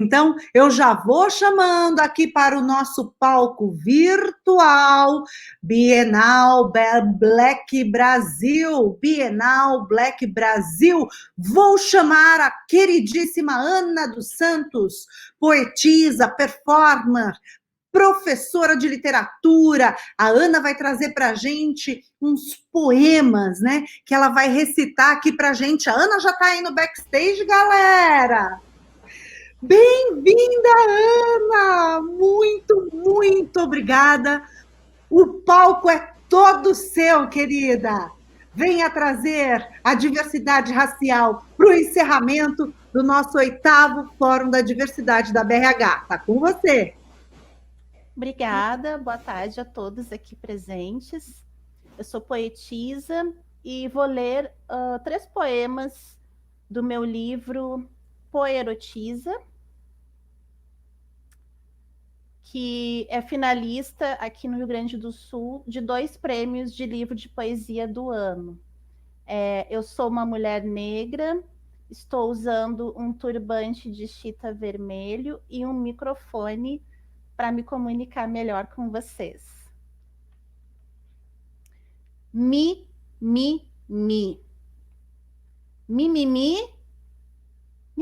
Então, eu já vou chamando aqui para o nosso palco virtual, Black Brasil, Bienal Black Brasil. Vou chamar a queridíssima Ana dos Santos, poetisa, performer, professora de literatura. A Ana vai trazer para a gente uns poemas, né? Que ela vai recitar aqui para a gente. A Ana já está aí no backstage, galera. Bem-vinda, Ana! Muito obrigada. O palco é todo seu, querida. Venha trazer a diversidade racial para o encerramento do nosso 8º Fórum da Diversidade da BRH. Está com você. Obrigada, boa tarde a todos aqui presentes. Eu sou poetisa e vou ler 3 poemas do meu livro Poerotiza, que é finalista aqui no Rio Grande do Sul de 2 prêmios de livro de poesia do ano. Eu sou uma mulher negra, estou usando um turbante de chita vermelho e um microfone para me comunicar melhor com vocês. Mimimi, me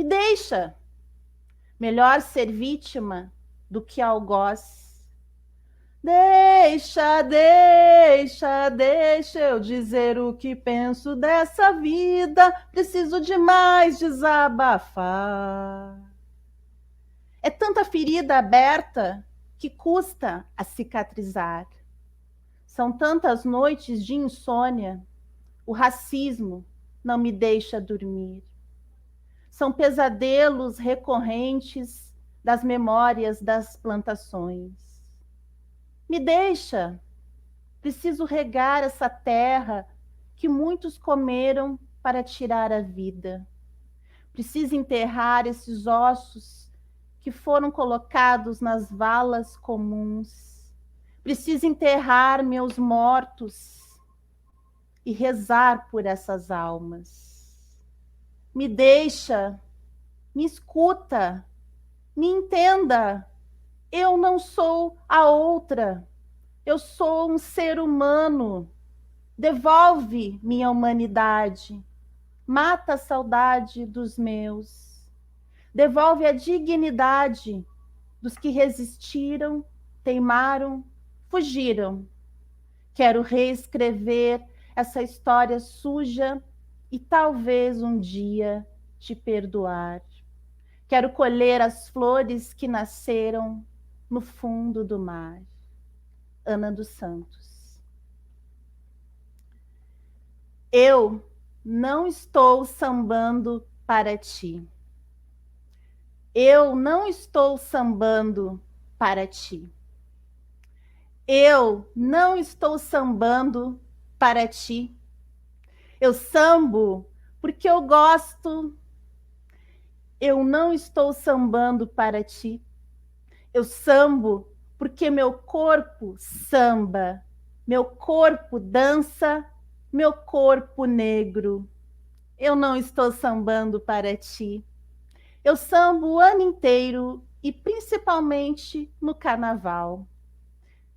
deixa. Melhor ser vítima do que algoz. Deixa eu dizer o que penso dessa vida. Preciso demais desabafar. É tanta ferida aberta que custa a cicatrizar. São tantas noites de insônia. O racismo não me deixa dormir. São pesadelos recorrentes das memórias das plantações. Me deixa, preciso regar essa terra que muitos comeram para tirar a vida. Preciso enterrar esses ossos que foram colocados nas valas comuns. Preciso enterrar meus mortos e rezar por essas almas. Me deixa, me escuta, me entenda. Eu não sou a outra. Eu sou um ser humano. Devolve minha humanidade. Mata a saudade dos meus. Devolve a dignidade dos que resistiram, teimaram, fugiram. Quero reescrever essa história suja e talvez um dia te perdoar. Quero colher as flores que nasceram no fundo do mar. Ana dos Santos. Eu não estou sambando para ti. Eu não estou sambando para ti. Eu não estou sambando para ti. Eu sambo porque eu gosto. Eu não estou sambando para ti. Eu sambo porque meu corpo samba, meu corpo dança, meu corpo negro. Eu não estou sambando para ti. Eu sambo o ano inteiro e principalmente no carnaval.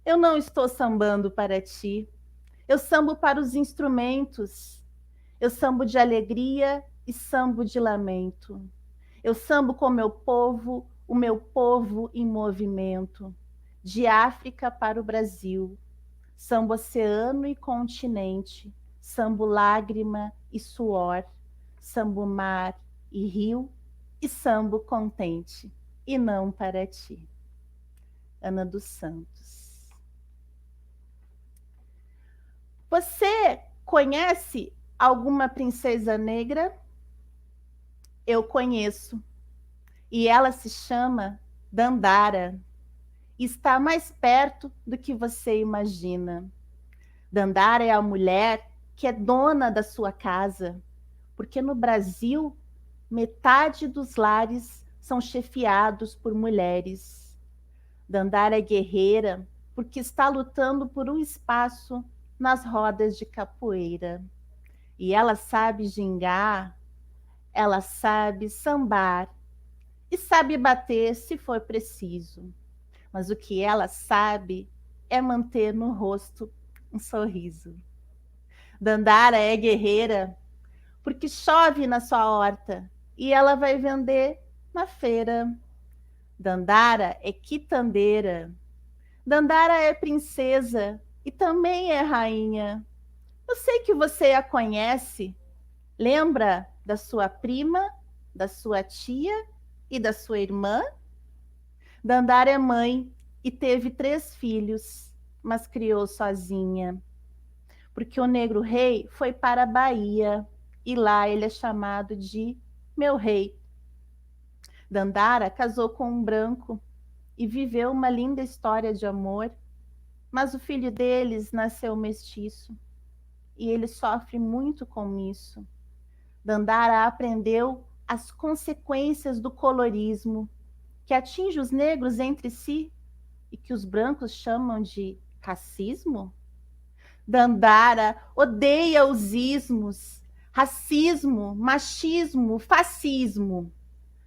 Eu não estou sambando para ti. Eu sambo para os instrumentos. Eu sambo de alegria e sambo de lamento. Eu sambo com o meu povo em movimento. De África para o Brasil. Sambo oceano e continente. Sambo lágrima e suor. Sambo mar e rio. E sambo contente. E não para ti. Ana dos Santos. Você conhece alguma princesa negra? Eu conheço. E ela se chama Dandara. Está mais perto do que você imagina. Dandara é a mulher que é dona da sua casa, porque no Brasil, metade dos lares são chefiados por mulheres. Dandara é guerreira porque está lutando por um espaço nas rodas de capoeira. E ela sabe gingar, ela sabe sambar, e sabe bater se for preciso. Mas o que ela sabe é manter no rosto um sorriso. Dandara é guerreira porque chove na sua horta e ela vai vender na feira. Dandara é quitandeira. Dandara é princesa e também é rainha. Eu sei que você a conhece. Lembra da sua prima, da sua tia e da sua irmã? Dandara é mãe e teve 3 filhos, mas criou sozinha. Porque o negro rei foi para a Bahia e lá ele é chamado de meu rei. Dandara casou com um branco e viveu uma linda história de amor, mas o filho deles nasceu mestiço e ele sofre muito com isso. Dandara aprendeu as consequências do colorismo, que atinge os negros entre si e que os brancos chamam de racismo. Dandara odeia os ismos, racismo, machismo, fascismo.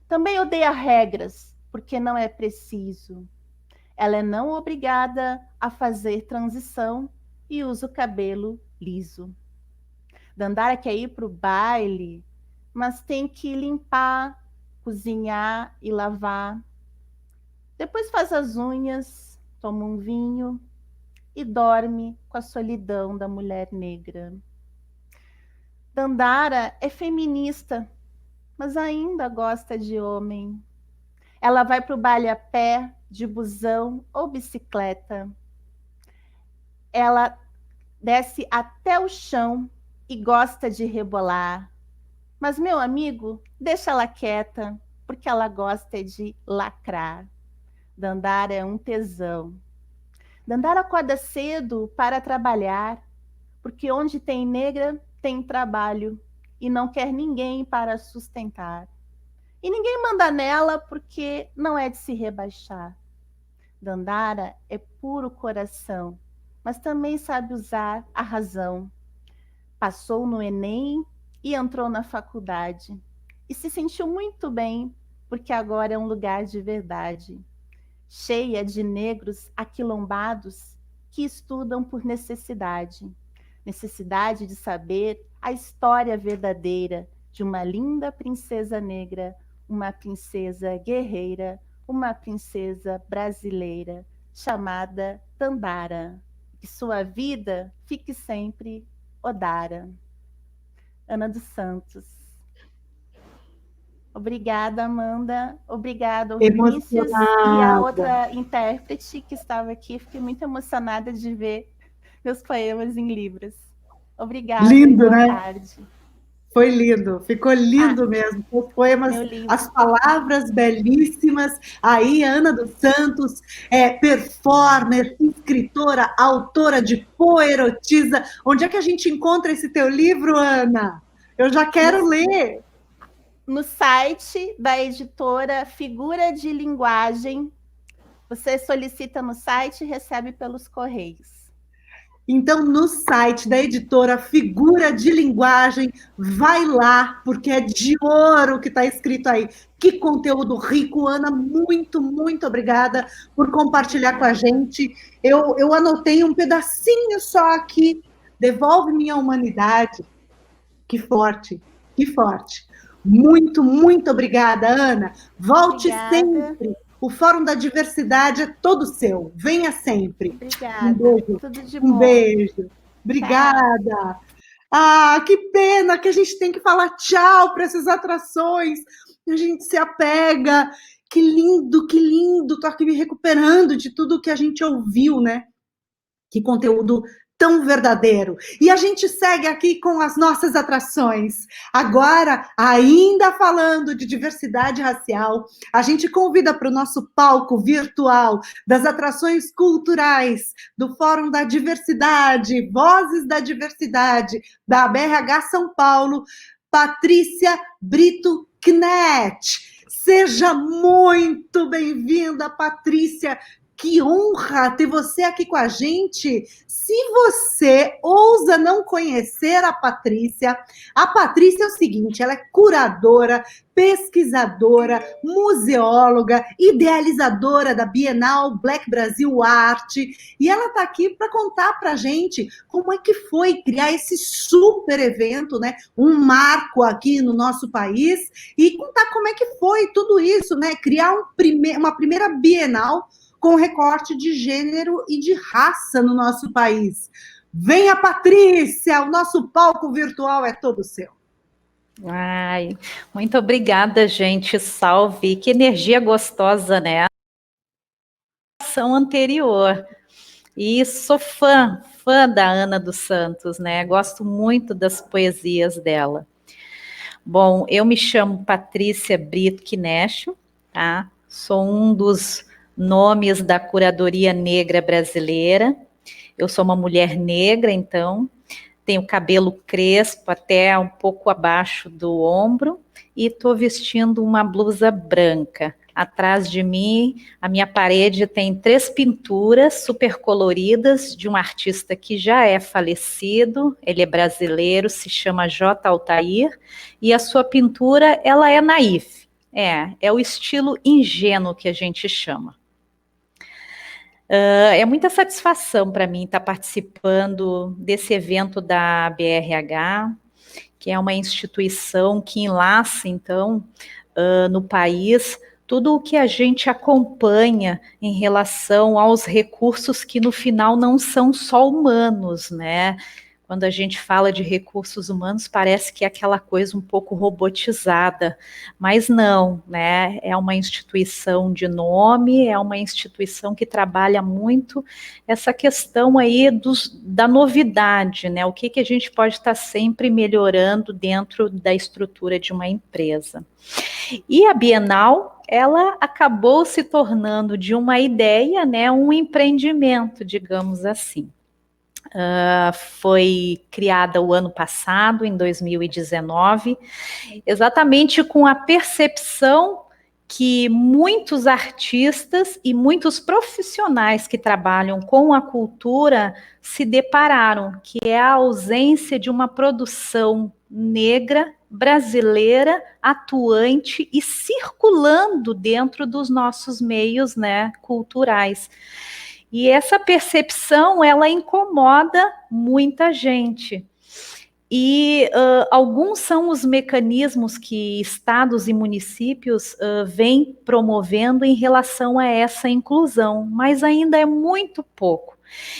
Também odeia regras, porque não é preciso. Ela é não obrigada a fazer transição e usa o cabelo liso. Dandara quer ir para o baile, mas tem que limpar, cozinhar e lavar. Depois faz as unhas, toma um vinho e dorme com a solidão da mulher negra. Dandara é feminista, mas ainda gosta de homem. Ela vai para o baile a pé, de busão ou bicicleta. Ela desce até o chão e gosta de rebolar. Mas, meu amigo, deixa ela quieta, porque ela gosta de lacrar. Dandara é um tesão. Dandara acorda cedo para trabalhar, porque onde tem negra, tem trabalho, e não quer ninguém para sustentar. E ninguém manda nela, porque não é de se rebaixar. Dandara é puro coração, mas também sabe usar a razão. Passou no Enem e entrou na faculdade. E se sentiu muito bem, porque agora é um lugar de verdade. Cheia de negros aquilombados que estudam por necessidade. Necessidade de saber a história verdadeira de uma linda princesa negra, uma princesa guerreira, uma princesa brasileira, chamada Dandara. Que sua vida fique sempre Odara. Ana dos Santos. Obrigada, Amanda. Obrigada, Vinícius. E a outra intérprete que estava aqui. Fiquei muito emocionada de ver meus poemas em Libras. Obrigada. Lindo, boa né? tarde. Foi lindo, ficou lindo mesmo. Os poemas, as palavras belíssimas. Aí, Ana dos Santos é performer, escritora, autora de Poerotiza. Onde é que a gente encontra esse teu livro, Ana? Eu já quero ler. No site da editora Figura de Linguagem. Você solicita no site e recebe pelos correios. Então, no site da editora Figura de Linguagem, vai lá, porque é de ouro que está escrito aí. Que conteúdo rico, Ana, muito, muito obrigada por compartilhar com a gente. Eu anotei um pedacinho só aqui, Devolve Minha Humanidade. Que forte, que forte. Muito, muito obrigada, Ana. Volte sempre. O Fórum da Diversidade é todo seu. Venha sempre. Obrigada. Um beijo. Tudo de bom. Um beijo. Obrigada. Tchau. Ah, que pena que a gente tem que falar tchau para essas atrações. A gente se apega. Que lindo, que lindo. Estou aqui me recuperando de tudo que a gente ouviu, né? Que conteúdo tão verdadeiro. E a gente segue aqui com as nossas atrações. Agora, ainda falando de diversidade racial, a gente convida para o nosso palco virtual das atrações culturais do Fórum da Diversidade, Vozes da Diversidade, da BRH São Paulo, Patrícia Brito Knet. Seja muito bem-vinda, Patrícia. Que honra ter você aqui com a gente. Se você ousa não conhecer a Patrícia é o seguinte, ela é curadora, pesquisadora, museóloga, idealizadora da Bienal Black Brasil Arte, e ela está aqui para contar para a gente como é que foi criar esse super evento, né? Um marco aqui no nosso país, e contar como é que foi tudo isso, né? Criar uma primeira Bienal com recorte de gênero e de raça no nosso país. Venha, Patrícia, o nosso palco virtual é todo seu. Ai, muito obrigada, gente. Salve, que energia gostosa, né? Ação anterior. E sou fã da Ana dos Santos, né? Gosto muito das poesias dela. Bom, eu me chamo Patrícia Brito Quinécio, tá? Sou um dos nomes da curadoria negra brasileira. Eu sou uma mulher negra, então, tenho cabelo crespo até um pouco abaixo do ombro e estou vestindo uma blusa branca. Atrás de mim, a minha parede tem 3 pinturas super coloridas de um artista que já é falecido, ele é brasileiro, se chama J. Altair, e a sua pintura, ela é naif, é o estilo ingênuo que a gente chama. É muita satisfação para mim estar participando desse evento da BRH, que é uma instituição que enlaça, então, no país, tudo o que a gente acompanha em relação aos recursos que, no final, não são só humanos, né? Quando a gente fala de recursos humanos, parece que é aquela coisa um pouco robotizada, mas não, né? É uma instituição de nome, é uma instituição que trabalha muito essa questão aí da novidade, né? O que a gente pode estar sempre melhorando dentro da estrutura de uma empresa. E a Bienal, ela acabou se tornando de uma ideia, né, um empreendimento, digamos assim. Foi criada o ano passado, em 2019, exatamente com a percepção que muitos artistas e muitos profissionais que trabalham com a cultura se depararam, que é a ausência de uma produção negra, brasileira, atuante e circulando dentro dos nossos meios, né, culturais. E essa percepção, ela incomoda muita gente. E alguns são os mecanismos que estados e municípios vêm promovendo em relação a essa inclusão, mas ainda é muito pouco.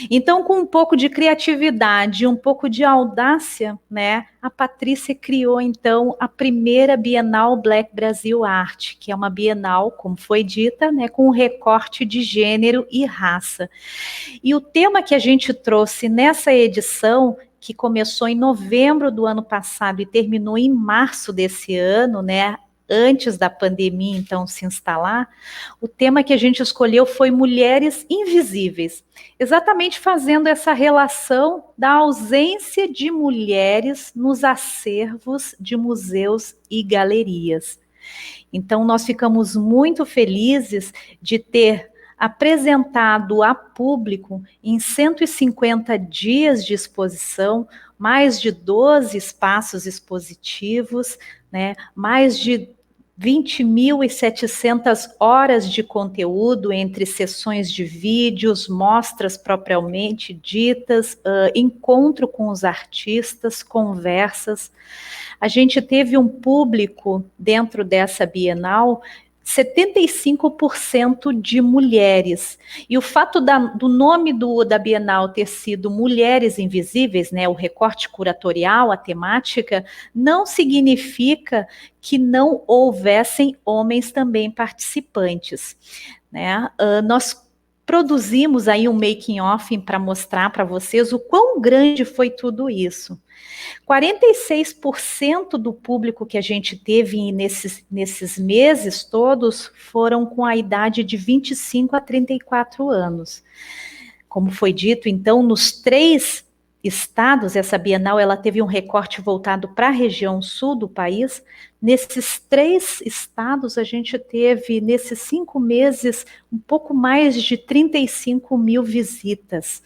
Então, com um pouco de criatividade, um pouco de audácia, né, a Patrícia criou, então, a primeira Bienal Black Brasil Arte, que é uma Bienal, como foi dita, né, com um recorte de gênero e raça. E o tema que a gente trouxe nessa edição, que começou em novembro do ano passado e terminou em março desse ano, né, antes da pandemia, então, se instalar, o tema que a gente escolheu foi Mulheres Invisíveis, exatamente fazendo essa relação da ausência de mulheres nos acervos de museus e galerias. Então, nós ficamos muito felizes de ter apresentado a público em 150 dias de exposição, mais de 12 espaços expositivos, né, mais de 20.700 horas de conteúdo entre sessões de vídeos, mostras propriamente ditas, encontro com os artistas, conversas. A gente teve um público dentro dessa Bienal 75% de mulheres. E o fato do nome da Bienal ter sido Mulheres Invisíveis, né, o recorte curatorial, a temática, não significa que não houvessem homens também participantes, né? Nós produzimos aí um making-off para mostrar para vocês o quão grande foi tudo isso. 46% do público que a gente teve nesses meses todos foram com a idade de 25 a 34 anos. Como foi dito, então, nos 3 estados, essa Bienal ela teve um recorte voltado para a região sul do país. Nesses 3 estados, a gente teve, nesses 5 meses, um pouco mais de 35 mil visitas.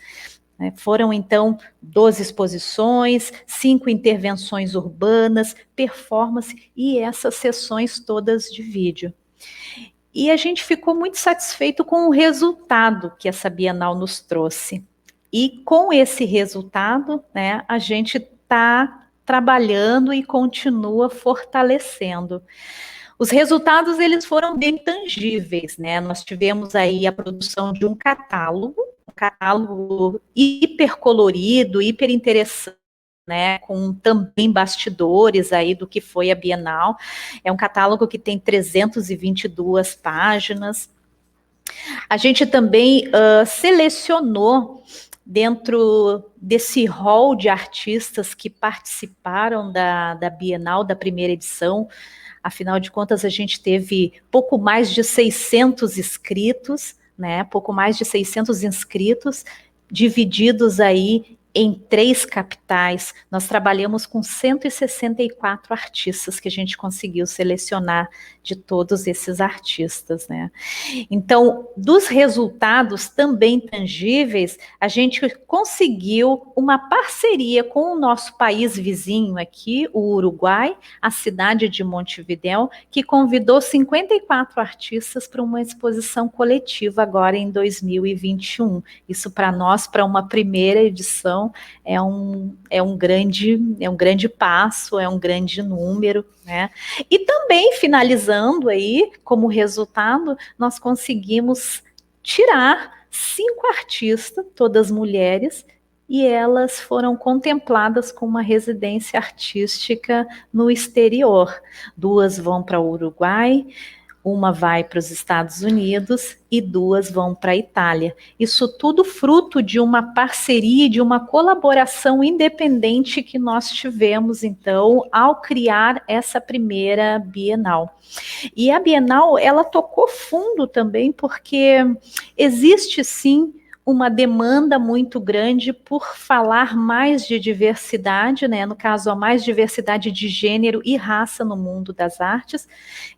Foram, então, 12 exposições, 5 intervenções urbanas, performance e essas sessões todas de vídeo. E a gente ficou muito satisfeito com o resultado que essa Bienal nos trouxe. E com esse resultado, né, a gente está trabalhando e continua fortalecendo. Os resultados, eles foram bem tangíveis, né? Nós tivemos aí a produção de um catálogo hipercolorido, hiper interessante, né, com também bastidores aí do que foi a Bienal. É um catálogo que tem 322 páginas. A gente também selecionou, dentro desse hall de artistas que participaram da Bienal, da primeira edição, afinal de contas a gente teve pouco mais de 600 inscritos, né, pouco mais de 600 inscritos, divididos aí em 3 capitais. Nós trabalhamos com 164 artistas que a gente conseguiu selecionar de todos esses artistas, né? Então, dos resultados também tangíveis, a gente conseguiu uma parceria com o nosso país vizinho aqui, o Uruguai, a cidade de Montevidéu, que convidou 54 artistas para uma exposição coletiva agora em 2021. Isso para nós, para uma primeira edição, é um grande passo, é um grande número, né? E também, finalizando aí, como resultado, nós conseguimos tirar 5 artistas, todas mulheres, e elas foram contempladas com uma residência artística no exterior. 2 vão para o Uruguai, uma vai para os Estados Unidos e 2 vão para a Itália. Isso tudo fruto de uma parceria, de uma colaboração independente que nós tivemos, então, ao criar essa primeira Bienal. E a Bienal, ela tocou fundo também, porque existe, sim, uma demanda muito grande por falar mais de diversidade, né? No caso, a mais diversidade de gênero e raça no mundo das artes.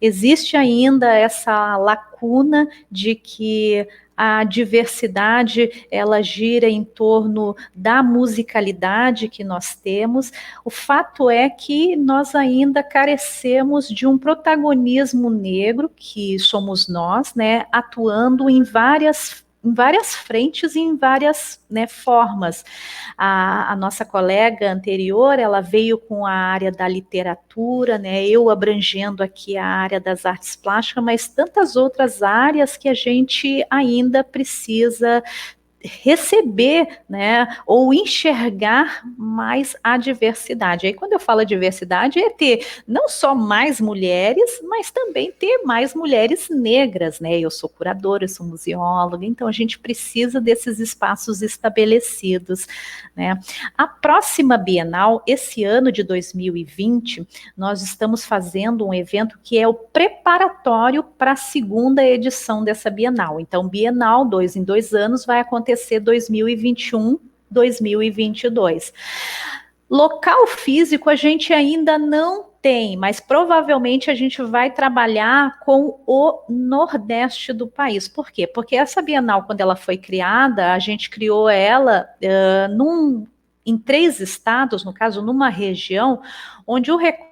Existe ainda essa lacuna de que a diversidade, ela gira em torno da musicalidade que nós temos. O fato é que nós ainda carecemos de um protagonismo negro, que somos nós, né? Atuando em várias frentes e em várias, né, formas. A nossa colega anterior, ela veio com a área da literatura, né, eu abrangendo aqui a área das artes plásticas, mas tantas outras áreas que a gente ainda precisa receber, né, ou enxergar mais a diversidade. Aí quando eu falo diversidade, é ter não só mais mulheres, mas também ter mais mulheres negras, né? Eu sou curadora, eu sou museóloga, então a gente precisa desses espaços estabelecidos, né? A próxima Bienal, esse ano de 2020, nós estamos fazendo um evento que é o preparatório para a segunda edição dessa Bienal. Então, Bienal, 2 em 2 anos, vai acontecer 2021, 2022. Local físico a gente ainda não tem, mas provavelmente a gente vai trabalhar com o Nordeste do país. Por quê? Porque essa Bienal, quando ela foi criada, a gente criou ela em 3 estados, no caso, numa região, onde o recurso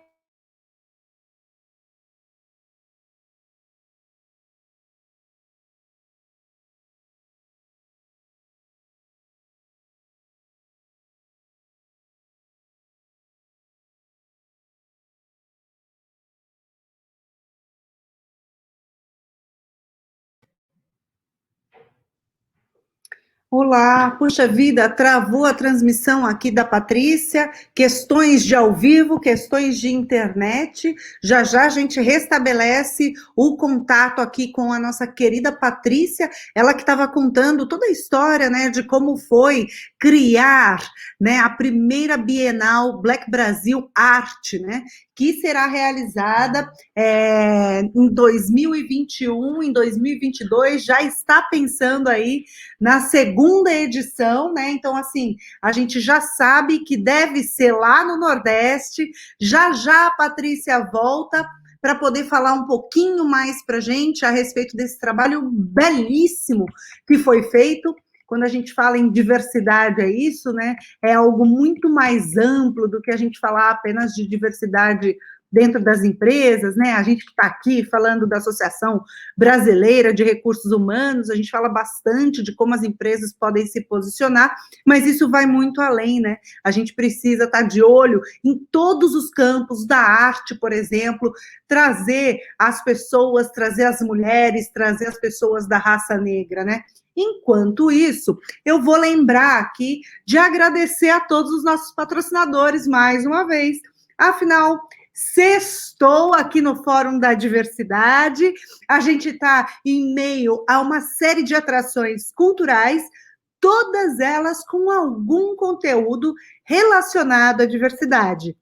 Olá, puxa vida, travou a transmissão aqui da Patrícia, questões de ao vivo, questões de internet, já já a gente restabelece o contato aqui com a nossa querida Patrícia, ela que estava contando toda a história, né, de como foi criar, né, a primeira Bienal Black Brasil Arte, né, que será realizada em 2021, em 2022, já está pensando aí na segunda edição, né? Então, assim, a gente já sabe que deve ser lá no Nordeste. Já já a Patrícia volta para poder falar um pouquinho mais para a gente a respeito desse trabalho belíssimo que foi feito. Quando a gente fala em diversidade, é isso, né? É algo muito mais amplo do que a gente falar apenas de diversidade dentro das empresas, né? A gente que está aqui falando da Associação Brasileira de Recursos Humanos, a gente fala bastante de como as empresas podem se posicionar, mas isso vai muito além, né? A gente precisa estar de olho em todos os campos da arte, por exemplo, trazer as pessoas, trazer as mulheres, trazer as pessoas da raça negra, né? Enquanto isso, eu vou lembrar aqui de agradecer a todos os nossos patrocinadores mais uma vez. Afinal, sextou aqui no Fórum da Diversidade. A gente está em meio a uma série de atrações culturais, todas elas com algum conteúdo relacionado à diversidade.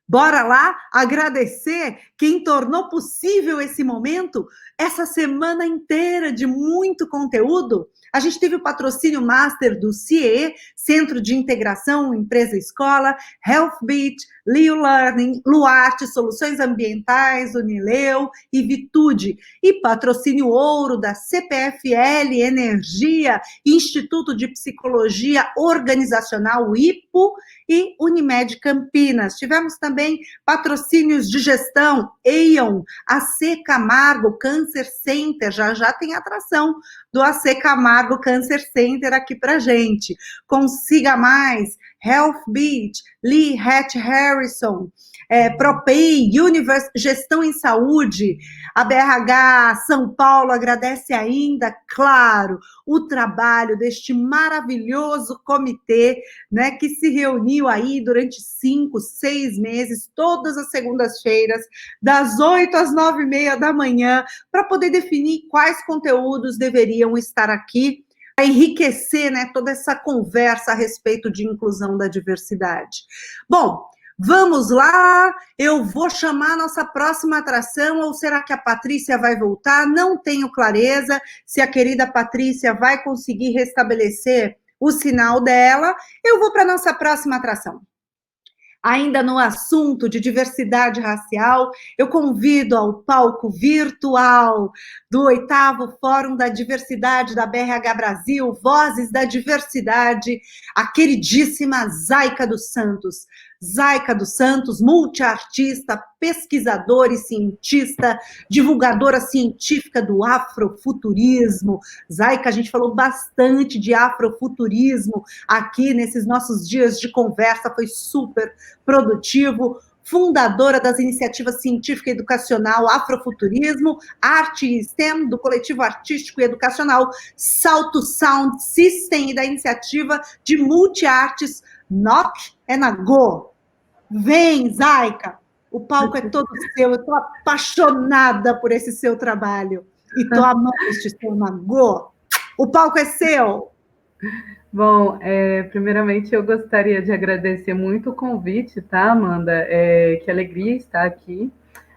Bora lá agradecer quem tornou possível esse momento, essa semana inteira de muito conteúdo. A gente teve o patrocínio master do CIE, Centro de Integração Empresa-Escola, Healthbit, Leo Learning, Luarte, Soluções Ambientais, Unileu e Vitude. E patrocínio ouro da CPFL Energia, Instituto de Psicologia Organizacional, IPO, e Unimed Campinas. Tivemos também patrocínios de gestão, Aon, AC Camargo Cancer Center, já tem atração do AC Camargo Cancer Center aqui pra gente. Consiga Mais, Healthbit, Lee Hatch Harrison, Propay, Universe Gestão em Saúde, a BRH São Paulo agradece ainda, claro, o trabalho deste maravilhoso comitê, né, que se reuniu aí durante 5, 6 meses, todas as segundas-feiras, das 8 às 9h30 da manhã, para poder definir quais conteúdos deveriam estar aqui, para enriquecer, né, toda essa conversa a respeito de inclusão da diversidade. Bom, vamos lá, eu vou chamar a nossa próxima atração, ou será que a Patrícia vai voltar? Não tenho clareza se a querida Patrícia vai conseguir restabelecer o sinal dela. Eu vou para a nossa próxima atração. Ainda no assunto de diversidade racial, eu convido ao palco virtual do 8º Fórum da Diversidade da BRH Brasil, Vozes da Diversidade, a queridíssima Zaica dos Santos. Zaica dos Santos, multiartista, pesquisadora e cientista, divulgadora científica do afrofuturismo. Zaica, a gente falou bastante de afrofuturismo aqui nesses nossos dias de conversa, foi super produtivo. Fundadora das iniciativas científica e educacional Afrofuturismo, Arte e STEM, do coletivo artístico e educacional Salto Sound System e da iniciativa de multiartes Knock and a Go. Vem, Zaica, o palco é todo seu, eu estou apaixonada por esse seu trabalho e estou amando este seu Nagô. O palco é seu. Bom, primeiramente eu gostaria de agradecer muito o convite, tá, Amanda? Que alegria estar aqui.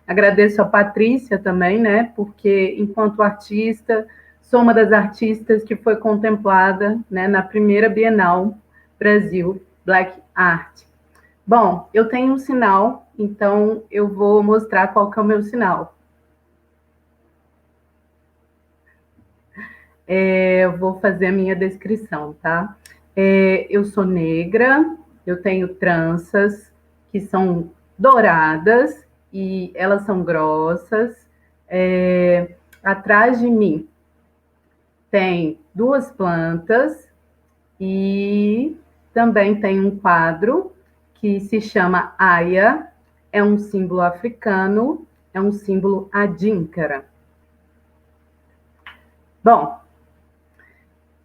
Agradeço a Patrícia também, né, porque enquanto artista, sou uma das artistas que foi contemplada, né, na primeira Bienal Brasil Black Art. Bom, eu tenho um sinal, então eu vou mostrar qual que é o meu sinal. Eu vou fazer a minha descrição, tá? Eu sou negra, eu tenho tranças que são douradas e elas são grossas. Atrás de mim tem 2 plantas e também tem um quadro que se chama Aya, é um símbolo africano, é um símbolo adínkara. Bom,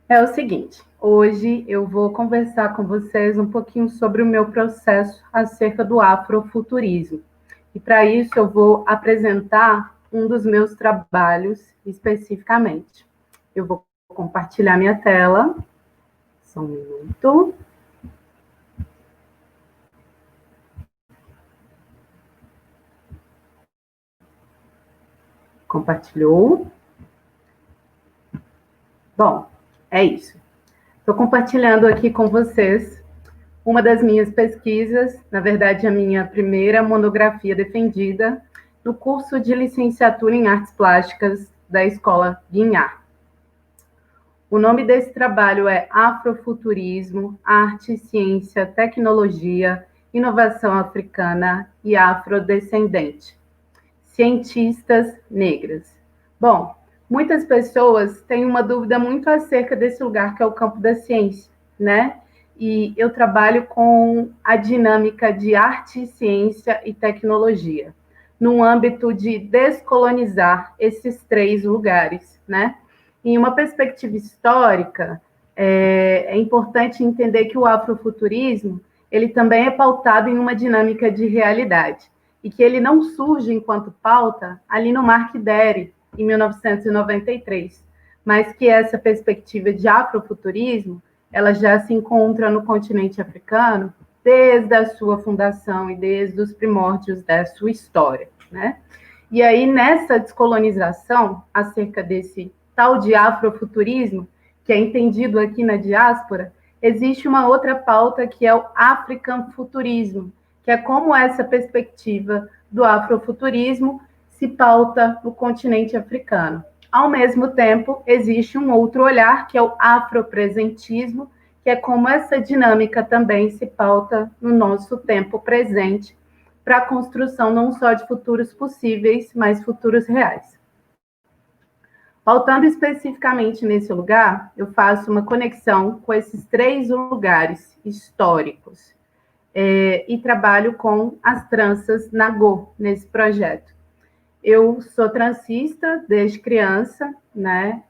é o seguinte, hoje eu vou conversar com vocês um pouquinho sobre o meu processo acerca do afrofuturismo. E para isso eu vou apresentar um dos meus trabalhos especificamente. Eu vou compartilhar minha tela. Só um minuto. Compartilhou? Bom, é isso. Estou compartilhando aqui com vocês uma das minhas pesquisas, na verdade, a minha primeira monografia defendida no curso de licenciatura em Artes Plásticas da Escola Guinhar. O nome desse trabalho é Afrofuturismo, Arte, Ciência, Tecnologia, Inovação Africana e Afrodescendente. Cientistas negras. Bom, muitas pessoas têm uma dúvida muito acerca desse lugar que é o campo da ciência, né? E eu trabalho com a dinâmica de arte, ciência e tecnologia, no âmbito de descolonizar esses três lugares, né? Em uma perspectiva histórica, é importante entender que o afrofuturismo, ele também é pautado em uma dinâmica de realidade, e que ele não surge enquanto pauta ali no Marc Dery, em 1993, mas que essa perspectiva de afrofuturismo, ela já se encontra no continente africano desde a sua fundação e desde os primórdios da sua história, né? E aí, nessa descolonização, acerca desse tal de afrofuturismo, que é entendido aqui na diáspora, existe uma outra pauta que é o African Futurismo, que é como essa perspectiva do afrofuturismo se pauta no continente africano. Ao mesmo tempo, existe um outro olhar, que é o afropresentismo, que é como essa dinâmica também se pauta no nosso tempo presente, para a construção não só de futuros possíveis, mas futuros reais. Pautando especificamente nesse lugar, eu faço uma conexão com esses três lugares históricos e trabalho com as tranças Nagô nesse projeto. Eu sou transista desde criança, né?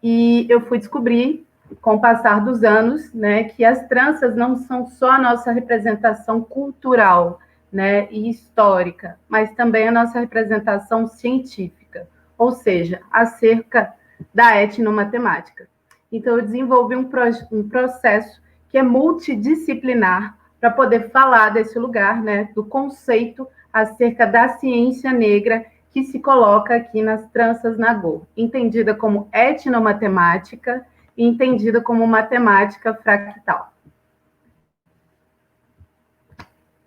E eu fui descobrir, com o passar dos anos, né, que as tranças não são só a nossa representação cultural, né, e histórica, mas também a nossa representação científica, ou seja, acerca da etnomatemática. Então, eu desenvolvi um processo que é multidisciplinar para poder falar desse lugar, né, do conceito acerca da ciência negra que se coloca aqui nas tranças Nagô, entendida como etnomatemática e entendida como matemática fractal.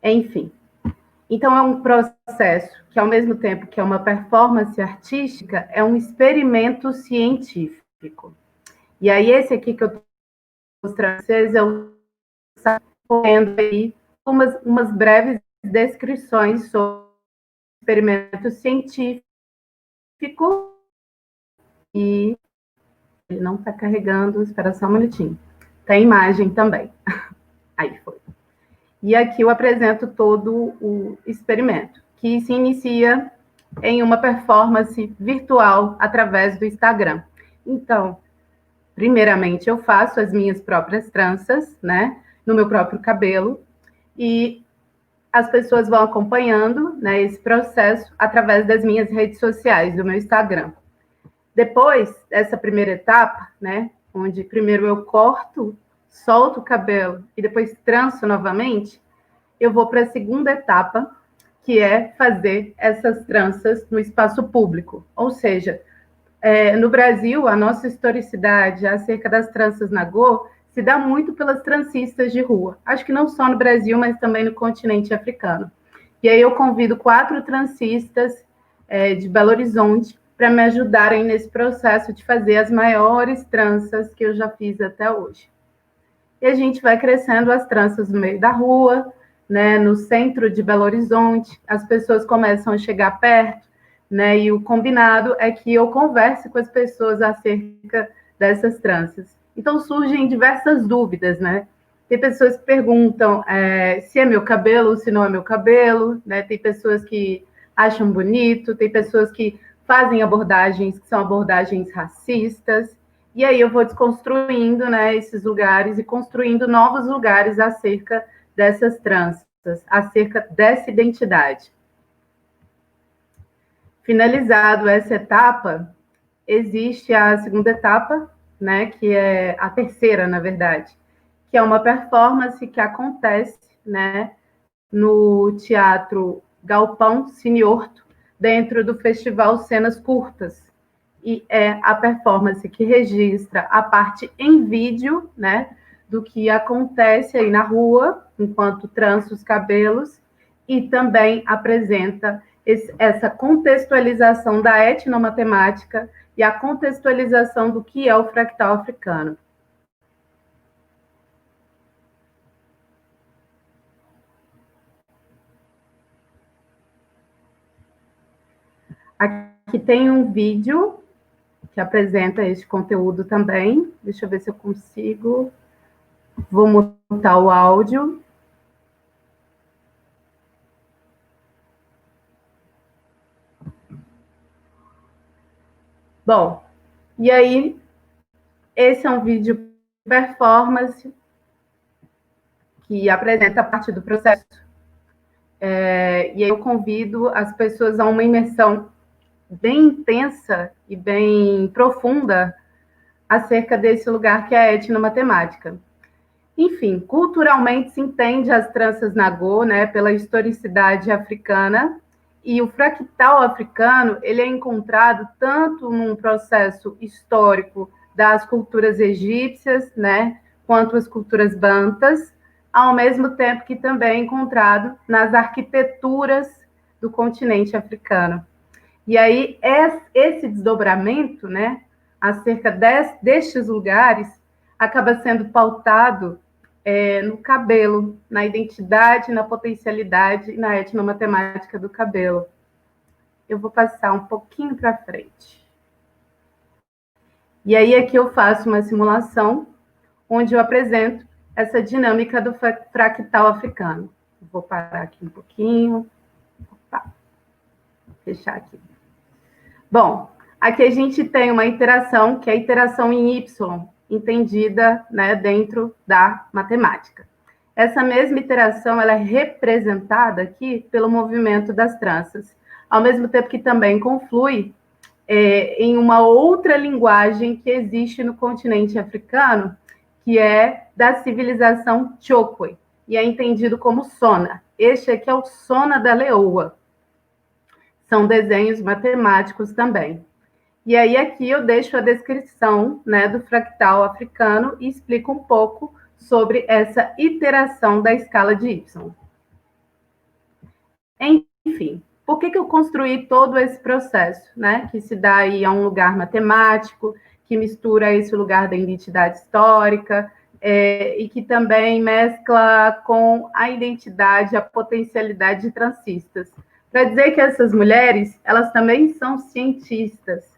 Enfim, então é um processo que, ao mesmo tempo que é uma performance artística, é um experimento científico. E aí, esse aqui que eu estou mostrando para vocês, eu estou vendo aí umas breves descrições sobre o experimento científico, e ele não está carregando, espera só um minutinho. Tem imagem também. Aí foi. E aqui eu apresento todo o experimento, que se inicia em uma performance virtual através do Instagram. Então, primeiramente, eu faço as minhas próprias tranças, né, no meu próprio cabelo, e as pessoas vão acompanhando, né, esse processo através das minhas redes sociais, do meu Instagram. Depois dessa primeira etapa, né, onde primeiro eu corto, solto o cabelo e depois tranço novamente, eu vou para a segunda etapa, que é fazer essas tranças no espaço público. Ou seja, no Brasil, a nossa historicidade acerca das tranças Nagô se dá muito pelas trancistas de rua. Acho que não só no Brasil, mas também no continente africano. E aí eu convido 4 trancistas de Belo Horizonte para me ajudarem nesse processo de fazer as maiores tranças que eu já fiz até hoje. E a gente vai crescendo as tranças no meio da rua, né, no centro de Belo Horizonte, as pessoas começam a chegar perto, né, e o combinado é que eu converse com as pessoas acerca dessas tranças. Então surgem diversas dúvidas, né? Tem pessoas que perguntam se é meu cabelo ou se não é meu cabelo, né? Tem pessoas que acham bonito, tem pessoas que fazem abordagens que são abordagens racistas, e aí eu vou desconstruindo, né, esses lugares e construindo novos lugares acerca dessas tranças, acerca dessa identidade. Finalizado essa etapa, existe a segunda etapa, né, que é a terceira, na verdade, que é uma performance que acontece, né, no Teatro Galpão Cine Horto, dentro do festival Cenas Curtas, e é a performance que registra a parte em vídeo, né, do que acontece aí na rua, enquanto trança os cabelos, e também apresenta essa contextualização da etnomatemática e a contextualização do que é o fractal africano. Aqui tem um vídeo que apresenta este conteúdo também. Deixa eu ver se eu consigo. Vou mutar o áudio. Bom, e aí, esse é um vídeo performance que apresenta parte do processo. E aí eu convido as pessoas a uma imersão bem intensa e bem profunda acerca desse lugar que é a etnomatemática. Enfim, culturalmente se entende as tranças nagô, né, pela historicidade africana, e o fractal africano, ele é encontrado tanto num processo histórico das culturas egípcias, né, quanto as culturas bantas, ao mesmo tempo que também é encontrado nas arquiteturas do continente africano. E aí, esse desdobramento, né, acerca destes lugares, acaba sendo pautado no cabelo, na identidade, na potencialidade e na etnomatemática do cabelo. Eu vou passar um pouquinho para frente. E aí, aqui eu faço uma simulação, onde eu apresento essa dinâmica do fractal africano. Vou parar aqui um pouquinho. Opa, fechar aqui. Bom, aqui a gente tem uma iteração, que é a iteração em Y, entendida, né, dentro da matemática. Essa mesma iteração ela é representada aqui pelo movimento das tranças, ao mesmo tempo que também conflui em uma outra linguagem que existe no continente africano, que é da civilização Chokwe, e é entendido como Sona. Este aqui é o Sona da Leoa. São desenhos matemáticos também. E aí aqui eu deixo a descrição, né, do fractal africano e explico um pouco sobre essa iteração da escala de Y. Enfim, por que eu construí todo esse processo, né, que se dá aí a um lugar matemático, que mistura esse lugar da identidade histórica, e que também mescla com a identidade, a potencialidade de transistas. Para dizer que essas mulheres, elas também são cientistas.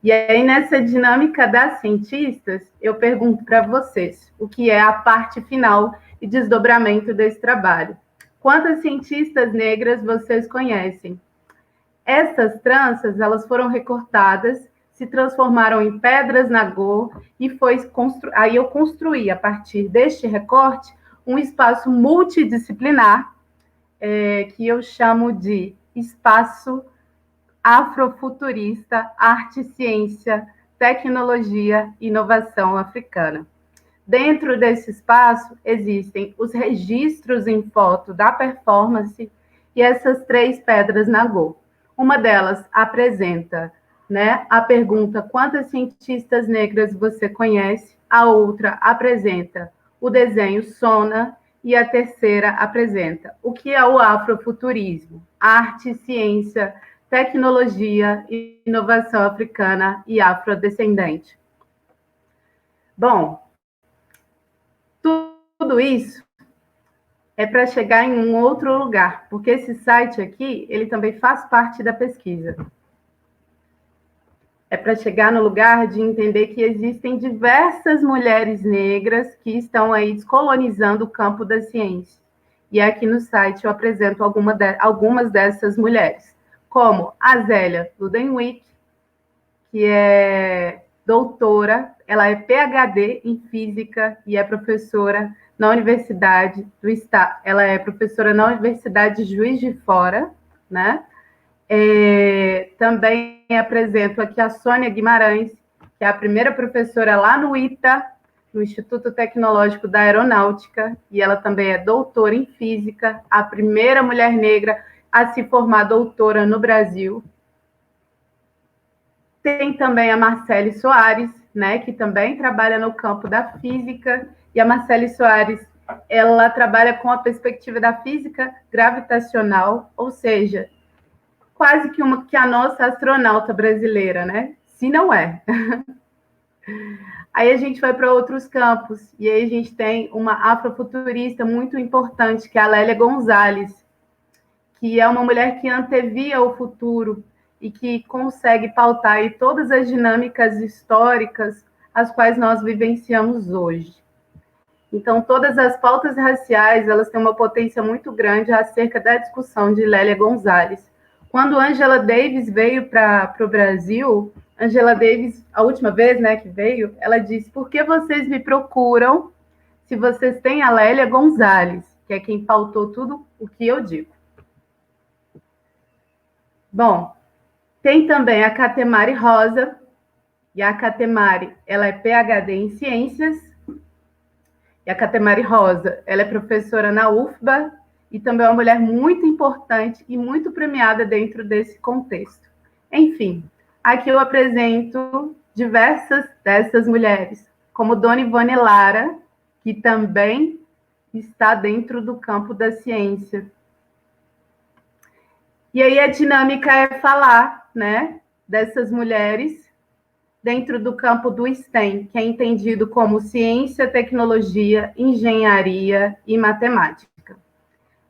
E aí, nessa dinâmica das cientistas, eu pergunto para vocês, o que é a parte final e desdobramento desse trabalho? Quantas cientistas negras vocês conhecem? Essas tranças, elas foram recortadas, se transformaram em pedras nagô, e aí eu construí, a partir deste recorte, um espaço multidisciplinar, que eu chamo de espaço afrofuturista, arte, ciência, tecnologia e inovação africana. Dentro desse espaço existem os registros em foto da performance e essas 3 pedras nagô. Uma delas apresenta, né, a pergunta: quantas cientistas negras você conhece? A outra apresenta o desenho Sona, e a terceira apresenta o que é o afrofuturismo: arte, ciência, tecnologia, inovação africana e afrodescendente. Bom, tudo isso é para chegar em um outro lugar, porque esse site aqui, ele também faz parte da pesquisa. É para chegar no lugar de entender que existem diversas mulheres negras que estão aí descolonizando o campo da ciência. E aqui no site eu apresento algumas dessas mulheres, como a Zélia Ludenwick, que é doutora, ela é PhD em física e é professora na Universidade do Estado. Ela é professora na Universidade de Juiz de Fora, né? Também apresento aqui a Sônia Guimarães, que é a primeira professora lá no ITA, no Instituto Tecnológico da Aeronáutica, e ela também é doutora em física, a primeira mulher negra a se formar doutora no Brasil. Tem também a Marcele Soares, né, que também trabalha no campo da física, e a Marcele Soares, ela trabalha com a perspectiva da física gravitacional, ou seja, quase que a nossa astronauta brasileira, né? Se não é. Aí a gente vai para outros campos, e aí a gente tem uma afrofuturista muito importante, que é a Lélia Gonzalez, que é uma mulher que antevia o futuro e que consegue pautar aí todas as dinâmicas históricas as quais nós vivenciamos hoje. Então, todas as pautas raciais, elas têm uma potência muito grande acerca da discussão de Lélia Gonzalez. Quando Angela Davis veio para o Brasil, Angela Davis, a última vez, né, que veio, ela disse: por que vocês me procuram se vocês têm a Lélia Gonzalez, que é quem pautou tudo o que eu digo? Bom, tem também a Catemari Rosa, e a Catemari, ela é PhD em Ciências, e a Catemari Rosa, ela é professora na UFBA, e também é uma mulher muito importante e muito premiada dentro desse contexto. Enfim, aqui eu apresento diversas dessas mulheres, como Dona Ivone Lara, que também está dentro do campo da ciência. E aí a dinâmica é falar, né, dessas mulheres dentro do campo do STEM, que é entendido como ciência, tecnologia, engenharia e matemática.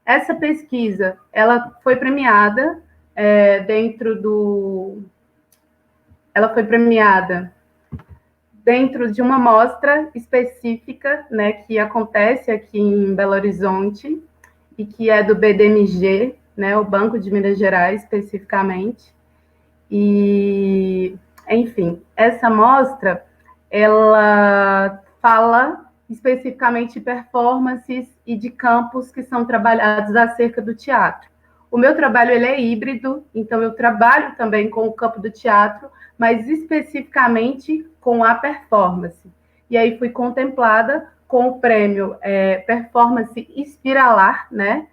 Essa pesquisa, ela foi premiada ela foi premiada dentro de uma mostra específica, né, que acontece aqui em Belo Horizonte e que é do BDMG, né, o Banco de Minas Gerais, especificamente. E, enfim, essa mostra, ela fala especificamente de performances e de campos que são trabalhados acerca do teatro. O meu trabalho ele é híbrido, então eu trabalho também com o campo do teatro, mas especificamente com a performance. E aí fui contemplada com o prêmio Performance Espiralar, né,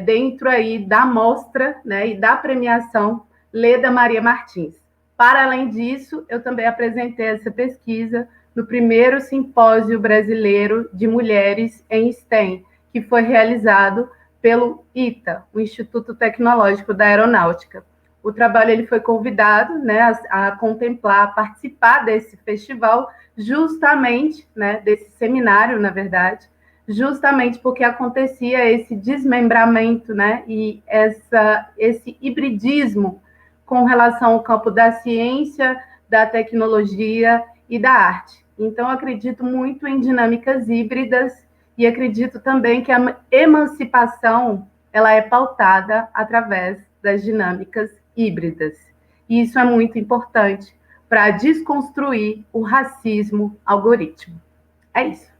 dentro aí da mostra, né, e da premiação Leda Maria Martins. Para além disso, eu também apresentei essa pesquisa no primeiro simpósio brasileiro de mulheres em STEM, que foi realizado pelo ITA, o Instituto Tecnológico da Aeronáutica. O trabalho ele foi convidado, né, a contemplar, a participar desse festival, justamente, né, desse seminário, na verdade, justamente porque acontecia esse desmembramento, né, e esse hibridismo com relação ao campo da ciência, da tecnologia e da arte. Então, acredito muito em dinâmicas híbridas e acredito também que a emancipação ela é pautada através das dinâmicas híbridas. E isso é muito importante para desconstruir o racismo algoritmo. É isso.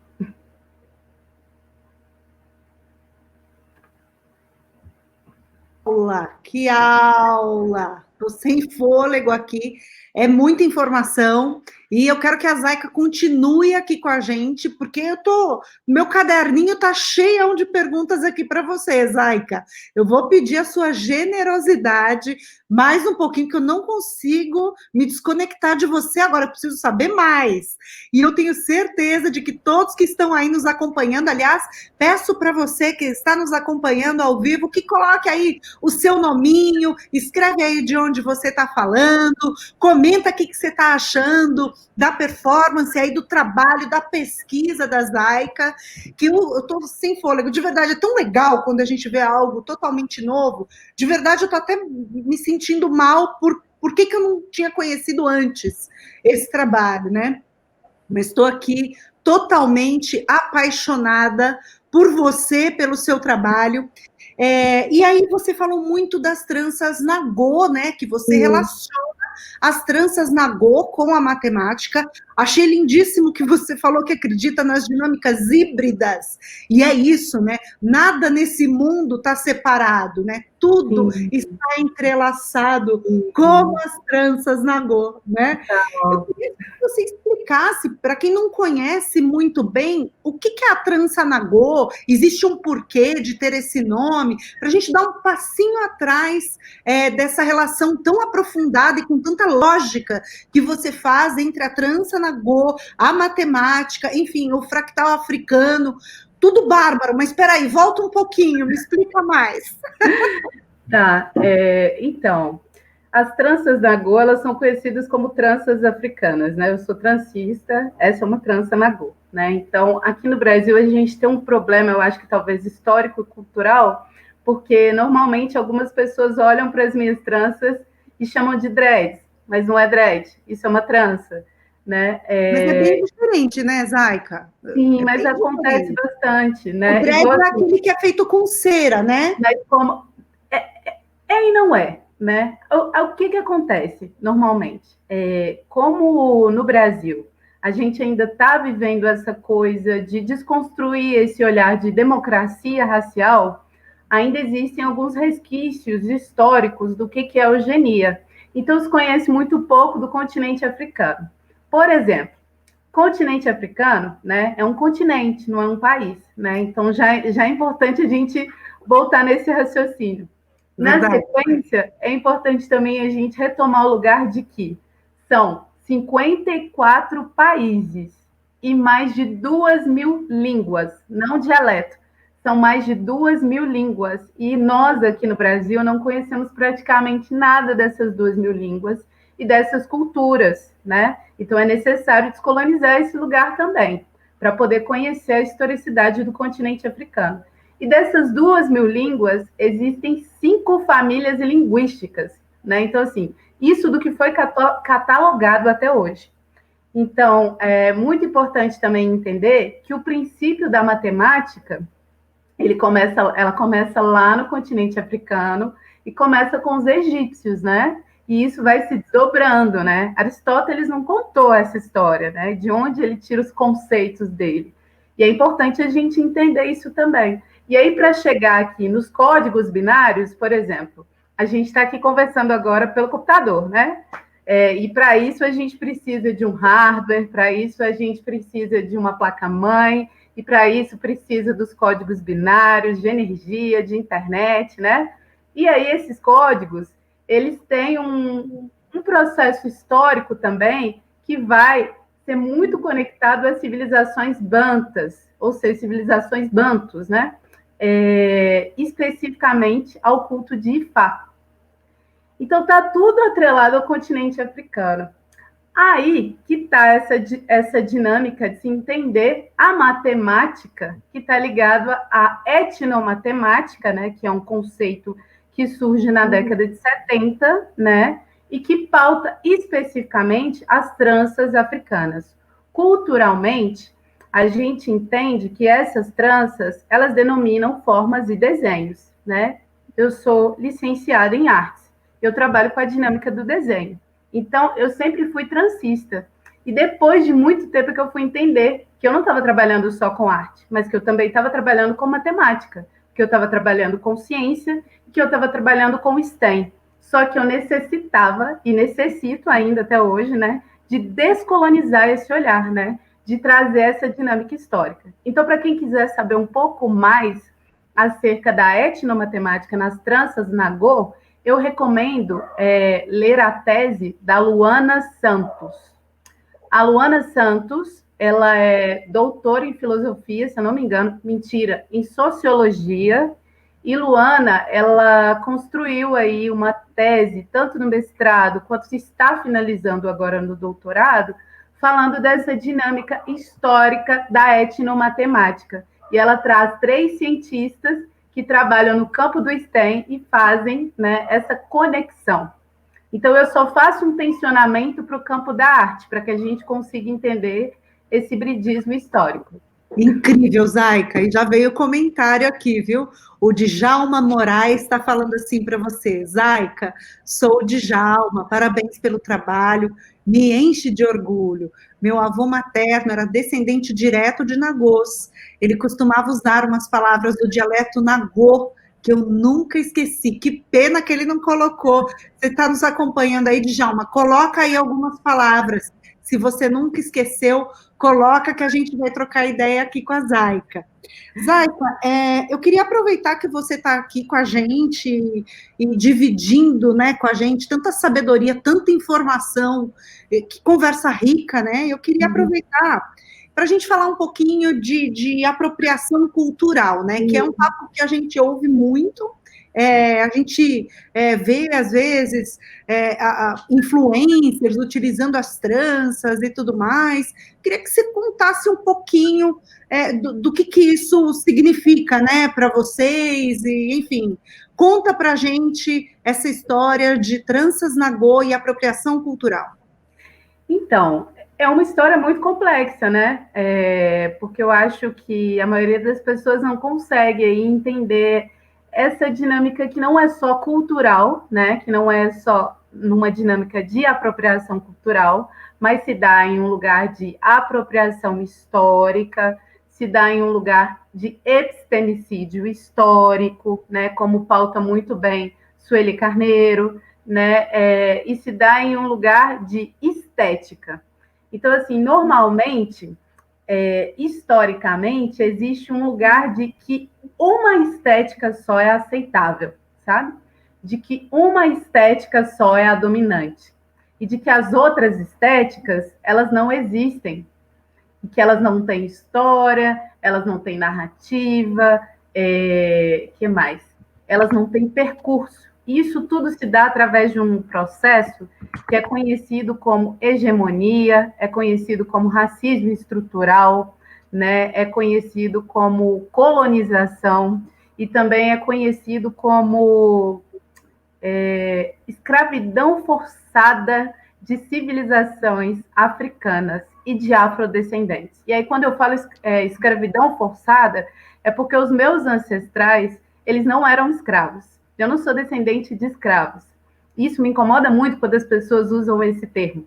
Que aula! Estou sem fôlego aqui, é muita informação e eu quero que a Zaika continue aqui com a gente, porque meu caderninho está cheio de perguntas aqui para você, Zaika. Eu vou pedir a sua generosidade mais um pouquinho, que eu não consigo me desconectar de você agora, eu preciso saber mais. E eu tenho certeza de que todos que estão aí nos acompanhando, aliás, peço para você que está nos acompanhando ao vivo, que coloque aí o seu nominho, escreve aí de onde você está falando, comenta o que você está achando da performance aí, do trabalho, da pesquisa da Zaika, que eu estou sem fôlego, de verdade, é tão legal quando a gente vê algo totalmente novo, de verdade eu estou até me sentindo mal por que eu não tinha conhecido antes esse trabalho, né? Mas estou aqui totalmente apaixonada por você, pelo seu trabalho. E aí você falou muito das tranças Nagô, né? Que você relaciona as tranças Nagô com a matemática. Achei lindíssimo que você falou que acredita nas dinâmicas híbridas. E é isso, né? Nada nesse mundo está separado, né? Tudo está entrelaçado, como as tranças Nagô, né? Eu queria que você explicasse explicasse, para quem não conhece muito bem, o que é a trança nagô, existe um porquê de ter esse nome, para a gente dar um passinho atrás dessa relação tão aprofundada e com tanta lógica que você faz entre a trança nagô, a matemática, enfim, o fractal africano, tudo bárbaro, mas espera aí, volta um pouquinho, me explica mais. Tá, então, as tranças nagô, elas são conhecidas como tranças africanas, né? Eu sou transista, essa é uma trança nagô, né? Então, aqui no Brasil, a gente tem um problema, eu acho que talvez histórico e cultural, porque normalmente algumas pessoas olham para as minhas tranças e chamam de dreads, mas não é dread, isso é uma trança, né? Mas é bem diferente, né, Zayka? Sim, mas acontece bastante, né? O dread é aquele que é feito com cera, né? Mas como... e não é, né? O que acontece normalmente? Como no Brasil a gente ainda está vivendo essa coisa de desconstruir esse olhar de democracia racial, ainda existem alguns resquícios históricos do que é eugenia. Então, se conhece muito pouco do continente africano. Por exemplo, continente africano, né, é um continente, não é um país, né? Então, já é importante a gente voltar nesse raciocínio. Na sequência, é importante também a gente retomar o lugar de que são 54 países e mais de 2.000 línguas, não dialeto, são mais de 2.000 línguas. E nós, aqui no Brasil, não conhecemos praticamente nada dessas 2.000 línguas e dessas culturas, né? Então, é necessário descolonizar esse lugar também, para poder conhecer a historicidade do continente africano. E dessas 2.000 línguas, existem 5 famílias linguísticas, né? Então, assim, isso do que foi catalogado até hoje. Então, é muito importante também entender que o princípio da matemática, ela começa lá no continente africano e começa com os egípcios, né? E isso vai se desdobrando, né? Aristóteles não contou essa história, né? De onde ele tira os conceitos dele. E é importante a gente entender isso também. E aí, para chegar aqui nos códigos binários, por exemplo, a gente está aqui conversando agora pelo computador, né? E para isso a gente precisa de um hardware, para isso a gente precisa de uma placa-mãe, e para isso precisa dos códigos binários, de energia, de internet, né? E aí esses códigos, eles têm um processo histórico também que vai ser muito conectado às civilizações bantas, ou seja, civilizações bantus, né? Especificamente ao culto de Ifá. Então, está tudo atrelado ao continente africano. Aí que está essa dinâmica de se entender a matemática, que está ligado à etnomatemática, né? Que é um conceito que surge na década de 70, né? E que pauta especificamente as tranças africanas. Culturalmente, a gente entende que essas tranças, elas denominam formas e desenhos, né? Eu sou licenciada em artes, eu trabalho com a dinâmica do desenho. Então, eu sempre fui transista. E depois de muito tempo que eu fui entender que eu não estava trabalhando só com arte, mas que eu também estava trabalhando com matemática, que eu estava trabalhando com ciência, que eu estava trabalhando com STEM. Só que eu necessitava, e necessito ainda até hoje, né, de descolonizar esse olhar, né, de trazer essa dinâmica histórica. Então, para quem quiser saber um pouco mais acerca da etnomatemática nas tranças nagô, eu recomendo ler a tese da Luana Santos. A Luana Santos, ela é doutora em filosofia, se eu não me engano, em sociologia, e Luana, ela construiu aí uma tese, tanto no mestrado, quanto se está finalizando agora no doutorado, falando dessa dinâmica histórica da etnomatemática. E ela traz 3 cientistas que trabalham no campo do STEM e fazem, né, essa conexão. Então, eu só faço um tensionamento para o campo da arte, para que a gente consiga entender esse hibridismo histórico. Incrível, Zayka. E já veio o comentário aqui, viu? O Djalma Moraes está falando assim para você. Zayka, sou o Djalma, parabéns pelo trabalho, me enche de orgulho. Meu avô materno era descendente direto de nagôs. Ele costumava usar umas palavras do dialeto nagô, que eu nunca esqueci. Que pena que ele não colocou. Você está nos acompanhando aí, Djalma? Coloca aí algumas palavras. Se você nunca esqueceu, coloca que a gente vai trocar ideia aqui com a Zayka. Zayka, eu queria aproveitar que você está aqui com a gente e dividindo, né, com a gente tanta sabedoria, tanta informação, que conversa rica, né? Eu queria aproveitar para a gente falar um pouquinho de apropriação cultural, né? Que é um papo que a gente ouve muito. A gente vê, às vezes, influencers utilizando as tranças e tudo mais. Queria que você contasse um pouquinho do que isso significa, né, para vocês, e, enfim, conta para a gente essa história de tranças nagô e apropriação cultural. Então, é uma história muito complexa, né? Porque eu acho que a maioria das pessoas não consegue entender essa dinâmica que não é só cultural, né? Que não é só numa dinâmica de apropriação cultural, mas se dá em um lugar de apropriação histórica, se dá em um lugar de epistemicídio histórico, né? Como pauta muito bem Sueli Carneiro, né? E se dá em um lugar de estética. Então, assim, normalmente, historicamente, existe um lugar de que uma estética só é aceitável, sabe? De que uma estética só é a dominante. E de que as outras estéticas, elas não existem. E que elas não têm história, elas não têm narrativa, que mais? Elas não têm percurso. Isso tudo se dá através de um processo que é conhecido como hegemonia, é conhecido como racismo estrutural, né? É conhecido como colonização e também é conhecido como escravidão forçada de civilizações africanas e de afrodescendentes. E aí, quando eu falo escravidão forçada, é porque os meus ancestrais, eles não eram escravos. Eu não sou descendente de escravos. Isso me incomoda muito quando as pessoas usam esse termo.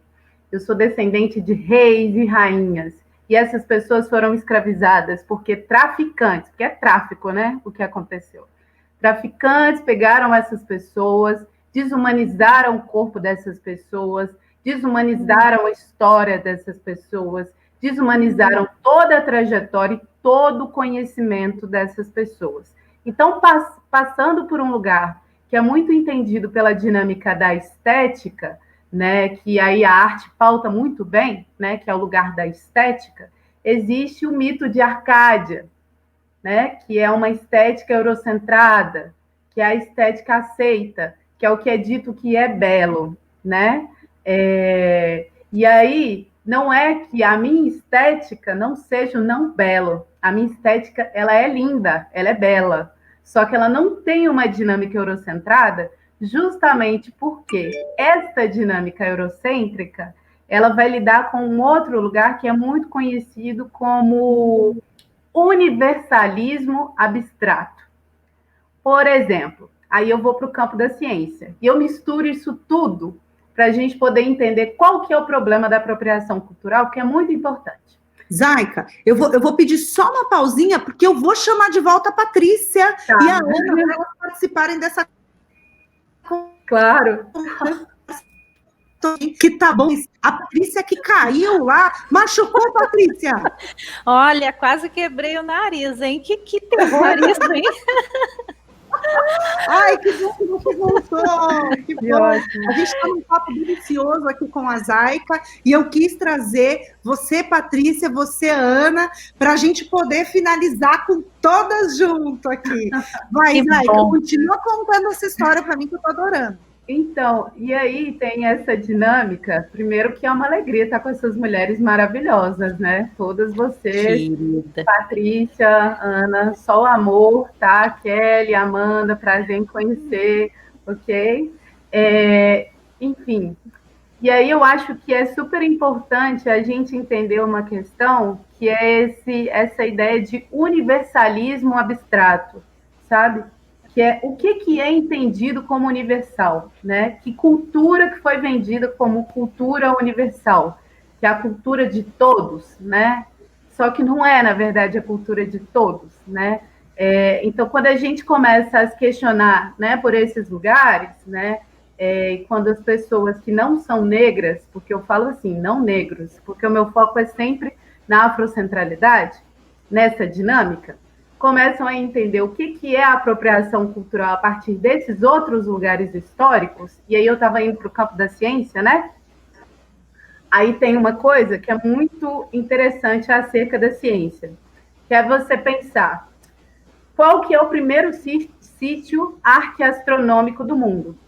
Eu sou descendente de reis e rainhas. E essas pessoas foram escravizadas porque traficantes, porque é tráfico, né? O que aconteceu. Traficantes pegaram essas pessoas, desumanizaram o corpo dessas pessoas, desumanizaram a história dessas pessoas, desumanizaram toda a trajetória e todo o conhecimento dessas pessoas. Então, passando por um lugar que é muito entendido pela dinâmica da estética, né, que aí a arte pauta muito bem, né, que é o lugar da estética, existe o mito de Arcádia, né, que é uma estética eurocentrada, que é a estética aceita, que é o que é dito que é belo, né? E aí, não é que a minha estética não seja o não belo. A minha estética, ela é linda, ela é bela. Só que ela não tem uma dinâmica eurocentrada, justamente porque essa dinâmica eurocêntrica, ela vai lidar com um outro lugar que é muito conhecido como universalismo abstrato. Por exemplo, aí eu vou para o campo da ciência, e eu misturo isso tudo para a gente poder entender qual que é o problema da apropriação cultural, que é muito importante. Zayka, eu vou pedir só uma pausinha, porque eu vou chamar de volta a Patrícia e a Ana para elas participarem dessa... Claro. Que tá bom. A Patrícia que caiu lá, machucou, Patrícia? Olha, quase quebrei o nariz, hein? Que terror isso, hein? Ai, que bom que você voltou! Que bom! A gente está num papo delicioso aqui com a Zayka e eu quis trazer você, Patrícia, você, Ana, para a gente poder finalizar com todas junto aqui. Vai, Zayka, continua contando essa história para mim que eu estou adorando. Então, e aí tem essa dinâmica, primeiro que é uma alegria estar com essas mulheres maravilhosas, né? Todas vocês, querida. Patrícia, Ana, só o amor, tá? Kelly, Amanda, prazer em conhecer, ok? Enfim, e aí eu acho que é super importante a gente entender uma questão que é essa ideia de universalismo abstrato, sabe? Que é o que é entendido como universal, né? Que cultura que foi vendida como cultura universal, que é a cultura de todos, né? Só que não é, na verdade, a cultura de todos, né? Então, quando a gente começa a se questionar, né, por esses lugares, né, e quando as pessoas que não são negras, porque eu falo assim, não negros, porque o meu foco é sempre na afrocentralidade, nessa dinâmica, começam a entender o que é a apropriação cultural a partir desses outros lugares históricos, e aí eu estava indo para o campo da ciência, né? Aí tem uma coisa que é muito interessante acerca da ciência, que é você pensar qual que é o primeiro sítio arqueastronômico do mundo.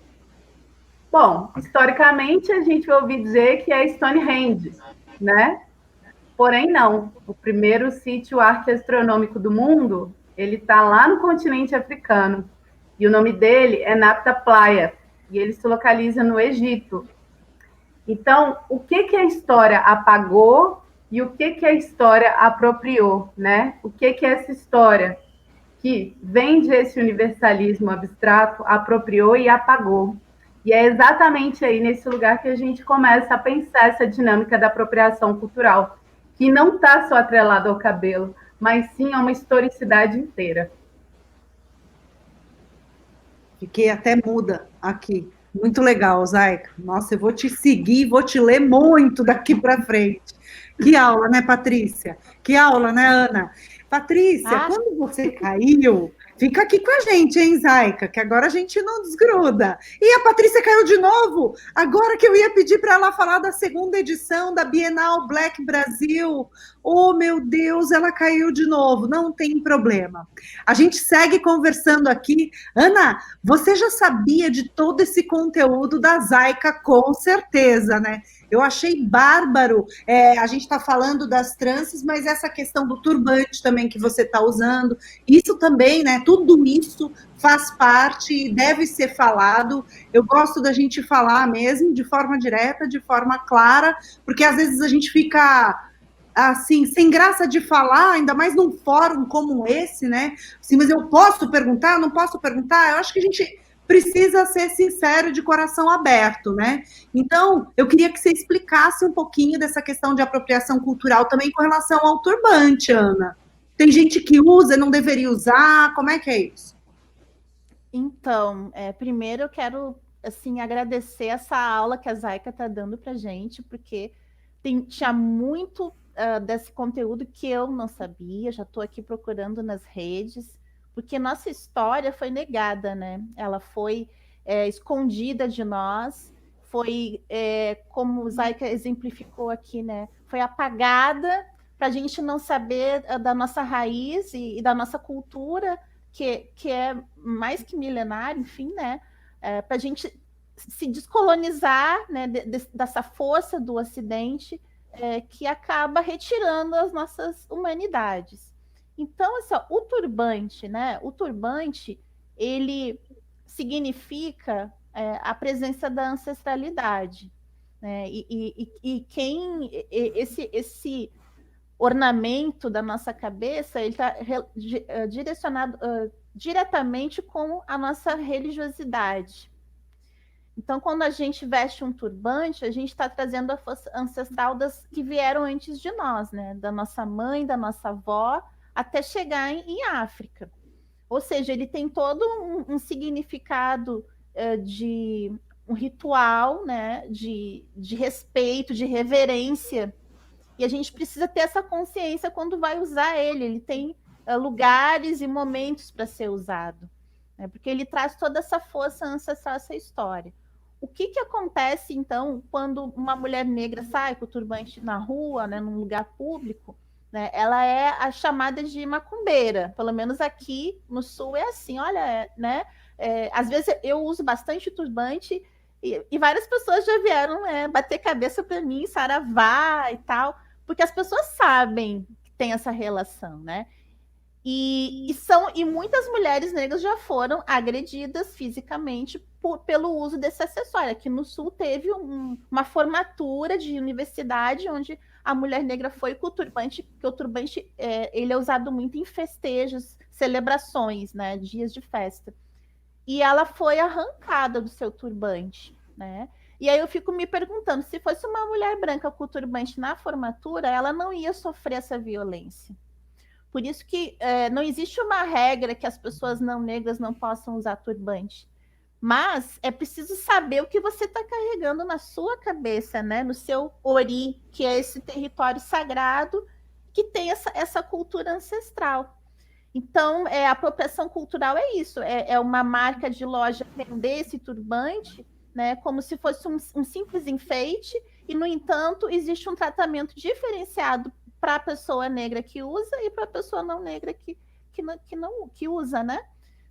Bom, historicamente, a gente vai ouvir dizer que é Stonehenge, né? Porém, não. O primeiro sítio arqueastronômico do mundo, ele está lá no continente africano. E o nome dele é Nabta Playa. E ele se localiza no Egito. Então, o que a história apagou e o que a história apropriou, né? O que é essa história que vem desse universalismo abstrato, apropriou e apagou? E é exatamente aí, nesse lugar, que a gente começa a pensar essa dinâmica da apropriação cultural, que não está só atrelada ao cabelo, mas sim a uma historicidade inteira. Fiquei até muda aqui. Muito legal, Zaica. Nossa, eu vou te seguir, vou te ler muito daqui para frente. Que aula, né, Patrícia? Que aula, né, Ana? Patrícia, quando você caiu, fica aqui com a gente, hein, Zaica? Que agora a gente não desgruda. E a Patrícia caiu de novo. Agora que eu ia pedir para ela falar da segunda edição da Bienal Black Brasil. Oh, meu Deus, ela caiu de novo. Não tem problema. A gente segue conversando aqui. Ana, você já sabia de todo esse conteúdo da Zaica, com certeza, né? Eu achei bárbaro. A gente está falando das tranças, mas essa questão do turbante também que você está usando, isso também, né? Tudo isso faz parte e deve ser falado. Eu gosto da gente falar mesmo de forma direta, de forma clara, porque às vezes a gente fica assim, sem graça de falar, ainda mais num fórum como esse, né? Assim, mas eu posso perguntar? Não posso perguntar? Eu acho que a gente precisa ser sincero, de coração aberto, né? Então, eu queria que você explicasse um pouquinho dessa questão de apropriação cultural também com relação ao turbante, Ana. Tem gente que usa, não deveria usar, como é que é isso? Então, primeiro eu quero, assim, agradecer essa aula que a Zaica está dando para a gente, porque tinha muito desse conteúdo que eu não sabia, já estou aqui procurando nas redes, porque nossa história foi negada, né? Ela foi escondida de nós, foi, como o Zaica exemplificou aqui, né? Foi apagada para a gente não saber da nossa raiz e da nossa cultura, que é mais que milenar, enfim, né? Para a gente se descolonizar, né, dessa força do Ocidente, que acaba retirando as nossas humanidades. Então, assim, ó, o turbante, né? O turbante, ele significa a presença da ancestralidade, né? E quem esse ornamento da nossa cabeça, ele está direcionado diretamente com a nossa religiosidade. Então, quando a gente veste um turbante, a gente está trazendo a força ancestral que vieram antes de nós, né? Da nossa mãe, da nossa avó, até chegar em África. Ou seja, ele tem todo um significado de um ritual, né? De respeito, de reverência. E a gente precisa ter essa consciência quando vai usar ele. Ele tem lugares e momentos para ser usado, né? Porque ele traz toda essa força ancestral, essa história. O que acontece, então, quando uma mulher negra sai com o turbante na rua, né, num lugar público, né? Ela é a chamada de macumbeira. Pelo menos aqui no Sul é assim. Olha, né? Às vezes eu uso bastante turbante e várias pessoas já vieram bater cabeça para mim, saravá e tal, porque as pessoas sabem que tem essa relação, né? E muitas mulheres negras já foram agredidas fisicamente pelo uso desse acessório. Aqui no Sul teve uma formatura de universidade onde a mulher negra foi com o turbante, porque o turbante ele é usado muito em festejos, celebrações, né, dias de festa. E ela foi arrancada do seu turbante, né? E aí eu fico me perguntando, se fosse uma mulher branca com o turbante na formatura, ela não ia sofrer essa violência. Por isso que não existe uma regra que as pessoas não negras não possam usar turbante. Mas é preciso saber o que você está carregando na sua cabeça, né? No seu ori, que é esse território sagrado que tem essa cultura ancestral. Então, a apropriação cultural é isso, é uma marca de loja vender esse turbante, né, como se fosse um simples enfeite, e, no entanto, existe um tratamento diferenciado para a pessoa negra que usa e para a pessoa não negra que usa, né?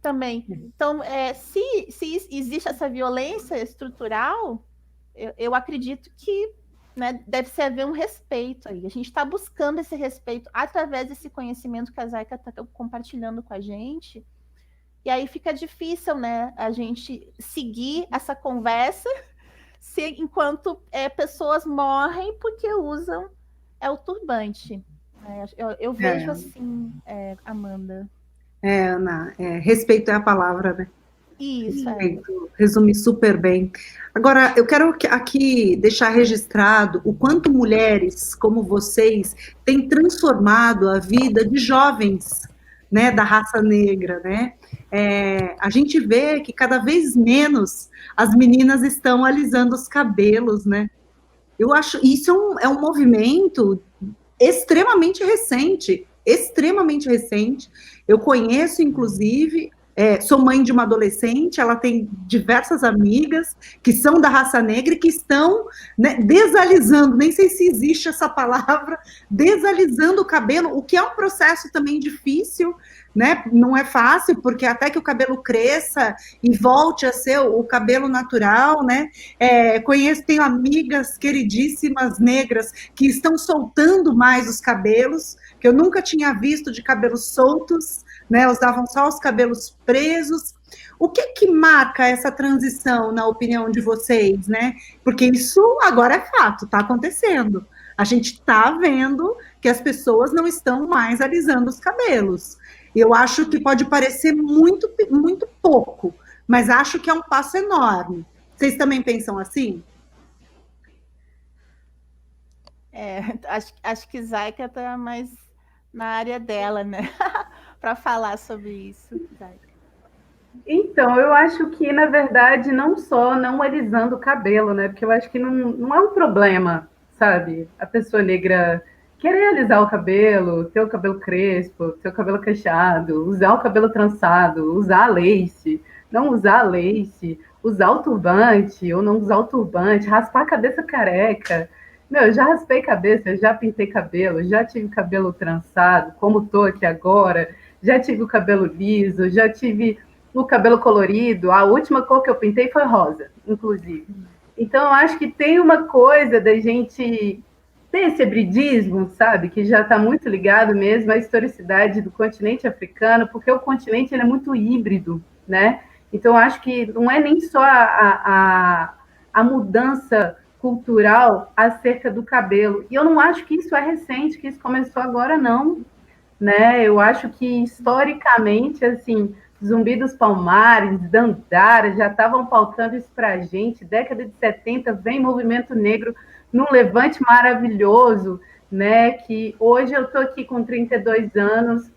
Também. Então, se existe essa violência estrutural, eu acredito que, né, deve-se haver um respeito aí. A gente está buscando esse respeito através desse conhecimento que a Zaika está compartilhando com a gente. E aí fica difícil, né, a gente seguir essa conversa enquanto pessoas morrem porque usam o turbante. Eu vejo assim, Amanda. Ana, respeito é a palavra, né? Isso. Resumi super bem. Agora, eu quero aqui deixar registrado o quanto mulheres como vocês têm transformado a vida de jovens, né, da raça negra, né? A gente vê que cada vez menos as meninas estão alisando os cabelos, né? Eu acho isso é um movimento extremamente recente. Eu conheço, inclusive, sou mãe de uma adolescente, ela tem diversas amigas que são da raça negra e que estão, né, desalisando, nem sei se existe essa palavra, desalisando o cabelo, o que é um processo também difícil, né? Não é fácil, porque até que o cabelo cresça e volte a ser o cabelo natural, né? Tenho amigas queridíssimas negras que estão soltando mais os cabelos, que eu nunca tinha visto de cabelos soltos, né? Usavam só os cabelos presos. O que marca essa transição, na opinião de vocês, né? Porque isso agora é fato, está acontecendo. A gente está vendo que as pessoas não estão mais alisando os cabelos. Eu acho que pode parecer muito, muito pouco, mas acho que é um passo enorme. Vocês também pensam assim? Acho que Zaika está mais na área dela, né? Para falar sobre isso, Zaika. Então, eu acho que, na verdade, não só não alisando o cabelo, né? Porque eu acho que não é um problema, sabe? A pessoa negra querer alisar o cabelo, ter o cabelo crespo, ter o cabelo cacheado, usar o cabelo trançado, usar a lace, não usar a lace, usar o turbante ou não usar o turbante, raspar a cabeça careca. Meu, eu já raspei cabeça, já pintei cabelo, já tive cabelo trançado, como tô aqui agora, já tive o cabelo liso, já tive o cabelo colorido. A última cor que eu pintei foi rosa, inclusive. Então, eu acho que tem uma coisa da gente ter esse hibridismo, sabe, que já está muito ligado mesmo à historicidade do continente africano, porque o continente ele é muito híbrido, né? Então, eu acho que não é nem só a mudança cultural acerca do cabelo. E eu não acho que isso é recente, que isso começou agora, não. Né? Eu acho que, historicamente, assim, Zumbi dos Palmares, Dandara, já estavam pautando isso para a gente. Década de 70, vem movimento negro num levante maravilhoso, né? Que hoje eu estou aqui com 32 anos,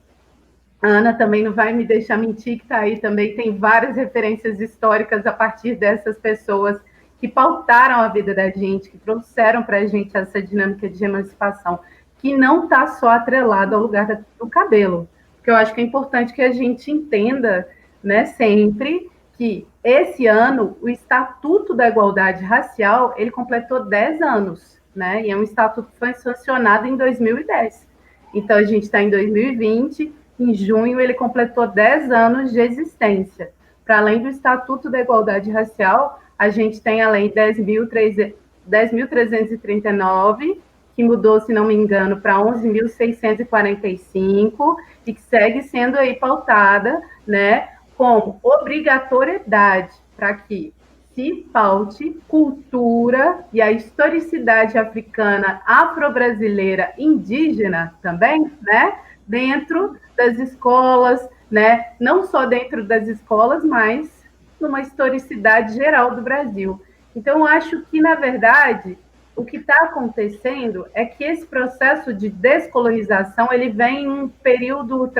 a Ana também não vai me deixar mentir, que está aí também, tem várias referências históricas a partir dessas pessoas que pautaram a vida da gente, que trouxeram para a gente essa dinâmica de emancipação, que não está só atrelado ao lugar do cabelo. Porque eu acho que é importante que a gente entenda, né, sempre que esse ano o Estatuto da Igualdade Racial ele completou 10 anos, né? E é um estatuto que foi sancionado em 2010. Então, a gente está em 2020, em junho ele completou 10 anos de existência. Para além do Estatuto da Igualdade Racial, a gente tem a Lei 10.339, que mudou, se não me engano, para 11.645, e que segue sendo aí pautada, né, com obrigatoriedade para que se paute cultura e a historicidade africana, afro-brasileira, indígena também, né, dentro das escolas, né, não só dentro das escolas, mas numa historicidade geral do Brasil. Então, eu acho que, na verdade, o que está acontecendo é que esse processo de descolonização ele vem em um período,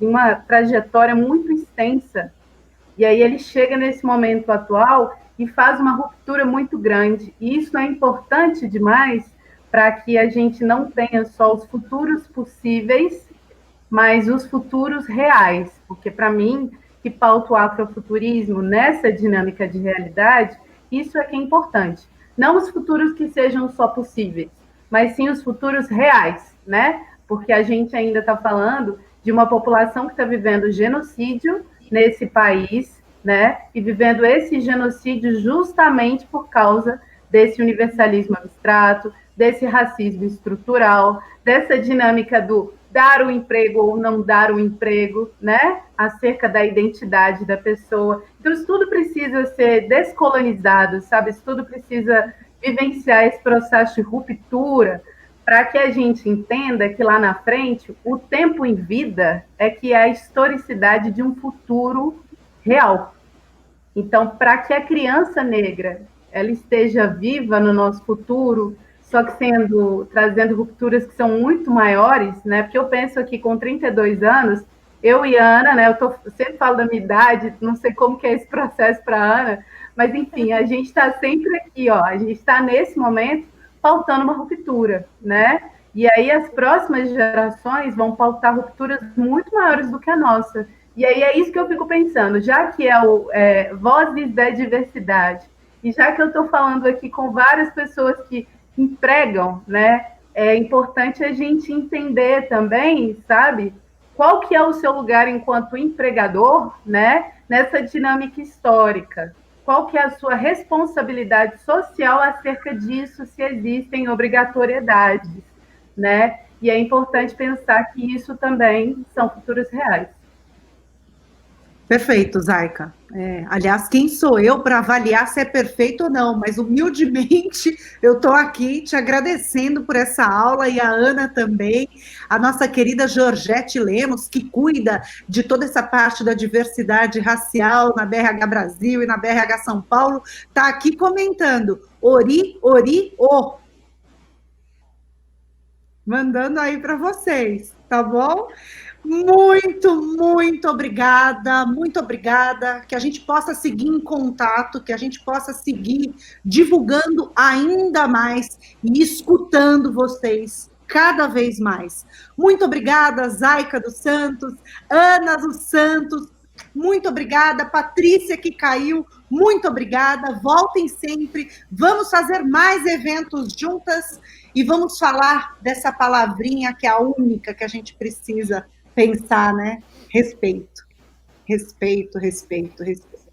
uma trajetória muito extensa, E aí ele chega nesse momento atual e faz uma ruptura muito grande. E isso é importante demais para que a gente não tenha só os futuros possíveis, mas os futuros reais. Porque, para mim, que pauta o afrofuturismo nessa dinâmica de realidade, isso é que é importante. Não os futuros que sejam só possíveis, mas sim os futuros reais, né? Porque a gente ainda está falando de uma população que está vivendo genocídio nesse país, né? E vivendo esse genocídio justamente por causa desse universalismo abstrato, desse racismo estrutural, dessa dinâmica do dar o emprego ou não dar o emprego, né? Acerca da identidade da pessoa. Então, isso tudo precisa ser descolonizado, sabe? Isso tudo precisa vivenciar esse processo de ruptura para que a gente entenda que lá na frente, o tempo em vida é que é a historicidade de um futuro real. Então, para que a criança negra ela esteja viva no nosso futuro, só que trazendo rupturas que são muito maiores, né? Porque eu penso aqui com 32 anos, eu e a Ana, né? Eu sempre falo da minha idade, não sei como que é esse processo para a Ana, mas enfim, a gente está sempre aqui, ó, a gente está nesse momento pautando uma ruptura, né? E aí as próximas gerações vão pautar rupturas muito maiores do que a nossa. E aí é isso que eu fico pensando, já que é Vozes da Diversidade, e já que eu estou falando aqui com várias pessoas que empregam, né, é importante a gente entender também, sabe, qual que é o seu lugar enquanto empregador, né, nessa dinâmica histórica. Qual que é a sua responsabilidade social acerca disso, se existem obrigatoriedades, né? E é importante pensar que isso também são futuros reais. Perfeito, Zaica. Aliás, quem sou eu para avaliar se é perfeito ou não? Mas humildemente eu estou aqui te agradecendo por essa aula e a Ana também, a nossa querida Georgette Lemos, que cuida de toda essa parte da diversidade racial na BRH Brasil e na BRH São Paulo, está aqui comentando. Ori, ori, o. Mandando aí para vocês, tá bom? Muito, muito obrigada, que a gente possa seguir em contato, que a gente possa seguir divulgando ainda mais e escutando vocês cada vez mais. Muito obrigada, Zaica dos Santos, Ana dos Santos, muito obrigada, Patrícia que caiu, muito obrigada, voltem sempre, vamos fazer mais eventos juntas e vamos falar dessa palavrinha que é a única que a gente precisa pensar, né? Respeito. Respeito, respeito, respeito.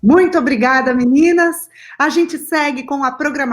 Muito obrigada, meninas. A gente segue com a programação.